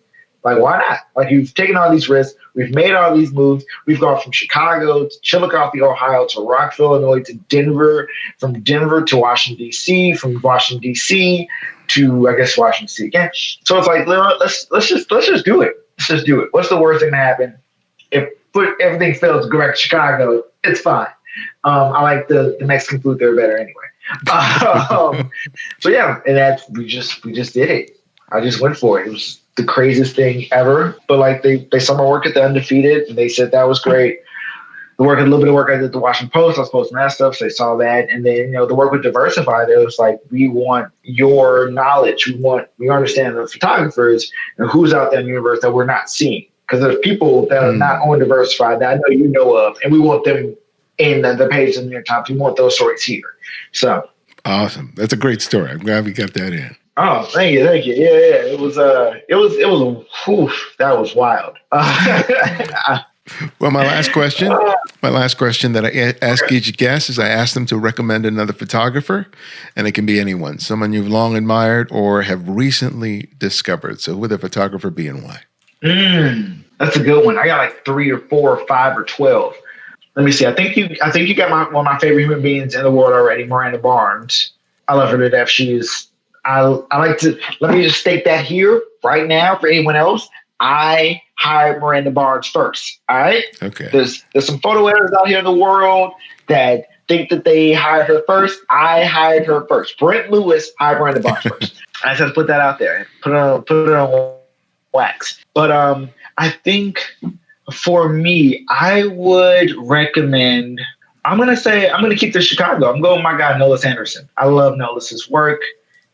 Like, why not? Like, you've taken all these risks. We've made all these moves. We've gone from Chicago to Chillicothe, Ohio, to Rockville, Illinois, to Denver, from Denver to Washington, D.C., from Washington, D.C. to, I guess, Washington, D.C. again. So it's like, let's just do it. Let's just do it. What's the worst thing to happen? If everything fails to go back to Chicago, it's fine. I like the Mexican food there better anyway. So yeah, and we just did it. I just went for it. It was the craziest thing ever. But like they saw my work at the Undefeated and they said that was great. A little bit of work I did at the Washington Post, I was posting that stuff, so they saw that. And then, the work with Diversify, it was like, we want your knowledge. We understand the photographers and who's out there in the universe that we're not seeing. Because there's people that are not on Diversify that I know you know of, and we want them in the pages of the New York Times. We want those stories here. So awesome. That's a great story. I'm glad we got that in. Oh, thank you. Yeah. It was that was wild. Well, my last question that I ask each guest is I ask them to recommend another photographer, and it can be anyone, someone you've long admired or have recently discovered. So who would the photographer be and why? That's a good one. I got like 3 or 4 or 5 or 12. Let me see. I think you got one of my favorite human beings in the world already, Miranda Barnes. I love her to death. I like to, let me just state that here right now for anyone else. I hired Miranda Barnes first. All right. Okay. There's some photo editors out here in the world that think that they hired her first. I hired her first. Brent Lewis hired Miranda Barnes first. I just put that out there. Put it on wax. But I think For me, I would recommend, I'm going to keep this Chicago. I'm going with my guy, Noah Anderson. I love Noah's work.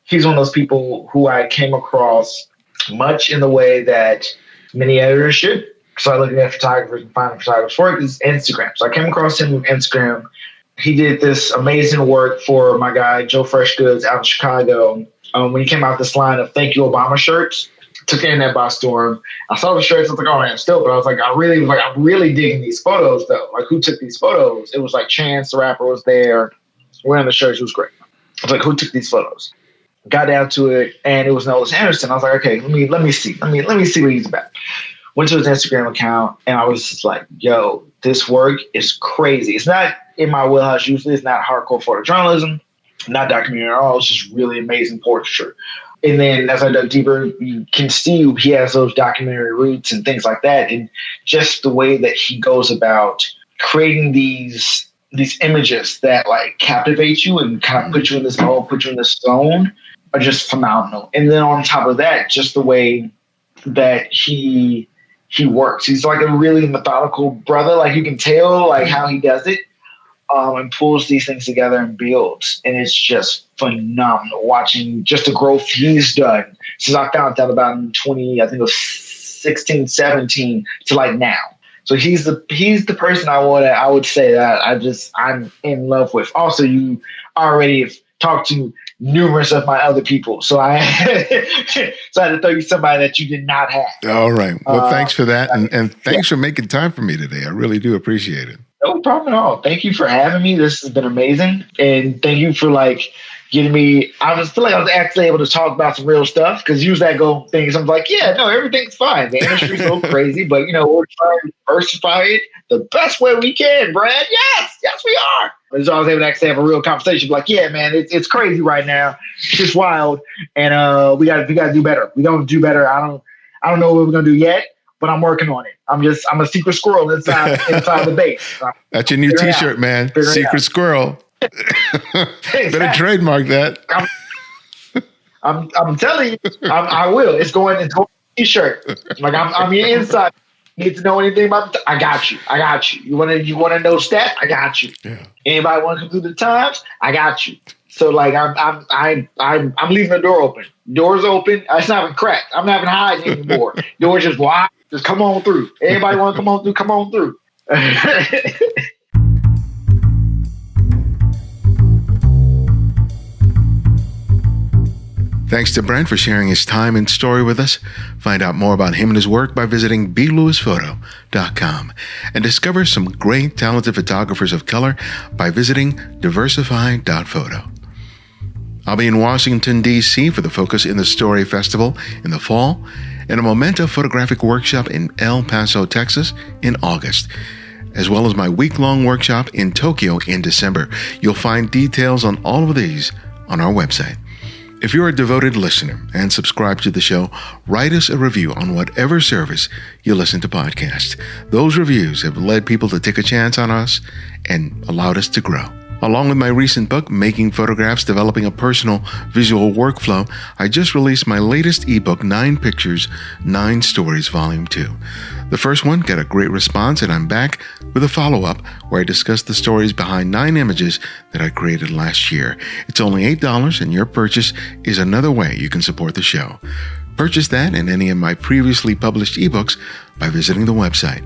He's one of those people who I came across much in the way that many editors should. So I look at photographers and finding photographers' work is Instagram. So I came across him with Instagram. He did this amazing work for my guy, Joe Fresh Goods out in Chicago. When he came out with this line of Thank You Obama shirts, took the internet by storm. I saw the shirts. I was like, oh man, still. But I was like, I'm really digging these photos though. Like, who took these photos? It was like Chance the rapper was there wearing the shirts. It was great. I was like, who took these photos? Got down to it, and it was Noah Anderson. I was like, okay, let me see what he's about. Went to his Instagram account, and I was just like, yo, this work is crazy. It's not in my wheelhouse usually. It's not hardcore photojournalism, not documentary at all. It's just really amazing portraiture. And then as I dug deeper, you can see he has those documentary roots and things like that. And just the way that he goes about creating these images that like captivate you and kind of put you in this mode, put you in this zone are just phenomenal. And then on top of that, just the way that he works. He's like a really methodical brother. Like you can tell like how he does it. And pulls these things together and builds. And it's just phenomenal watching just the growth he's done since I found out about him in I think it was 16, 17 to like now. So he's the person I would say that I'm in love with. Also, you already have talked to numerous of my other people. So I had to throw you somebody that you did not have. All right. Well, thanks for that. And thanks for making time for me today. I really do appreciate it. No problem at all. Thank you for having me. This has been amazing. And thank you for like getting me. I feel like I was actually able to talk about some real stuff because usually I go things. I'm like, yeah, no, everything's fine. The industry's so crazy, but we're trying to diversify it the best way we can, Brad. Yes, we are. So I was able to actually have a real conversation. Like, yeah, man, it's crazy right now. It's just wild, and we got to do better. We don't do better. I don't know what we're gonna do yet. But I'm working on it. I'm a secret squirrel inside the base. That's your new T-shirt, man. Secret squirrel. Better trademark that. I'm telling you, I will. It's going T-shirt. Like I'm your inside. Need to know anything about? I got you. You want to know stats? I got you. Yeah. Anybody want to come through the times? I got you. So like I'm leaving the door open. Doors open. It's not even cracked. I'm not even hiding anymore. Doors just wide. Just come on through. Anybody want to come on through? Come on through. Thanks to Brent for sharing his time and story with us. Find out more about him and his work by visiting blewisphoto.com and discover some great talented photographers of color by visiting Diversify.Photo. I'll be in Washington, D.C. for the Focus in the Story Festival in the fall and a Memento photographic workshop in El Paso, Texas in August, as well as my week-long workshop in Tokyo in December. You'll find details on all of these on our website. If you're a devoted listener and subscribe to the show, write us a review on whatever service you listen to podcasts. Those reviews have led people to take a chance on us and allowed us to grow. Along with my recent book, Making Photographs, Developing a Personal Visual Workflow, I just released my latest ebook, 9 Pictures, 9 Stories, Volume 2. The first one got a great response, and I'm back with a follow-up where I discuss the stories behind 9 images that I created last year. It's only $8, and your purchase is another way you can support the show. Purchase that and any of my previously published ebooks by visiting the website.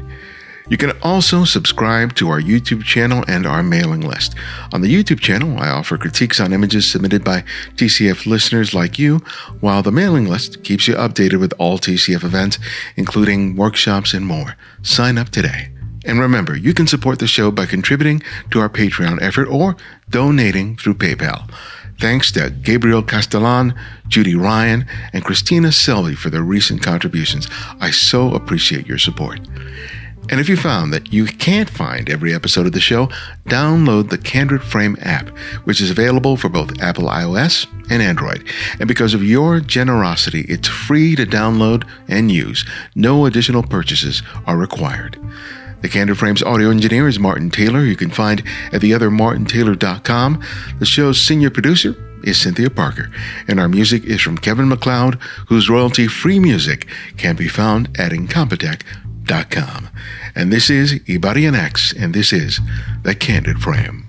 You can also subscribe to our YouTube channel and our mailing list. On the YouTube channel, I offer critiques on images submitted by TCF listeners like you, while the mailing list keeps you updated with all TCF events, including workshops and more. Sign up today. And remember, you can support the show by contributing to our Patreon effort or donating through PayPal. Thanks to Gabriel Castellan, Judy Ryan, and Christina Selby for their recent contributions. I so appreciate your support. And if you found that you can't find every episode of the show, download the Candid Frame app, which is available for both Apple iOS and Android. And because of your generosity, it's free to download and use. No additional purchases are required. The Candid Frame's audio engineer is Martin Taylor, you can find at theothermartintaylor.com. The show's senior producer is Cynthia Parker, and our music is from Kevin MacLeod, whose royalty-free music can be found at Incompetech.com. And this is Ibarian X, and this is The Candid Frame.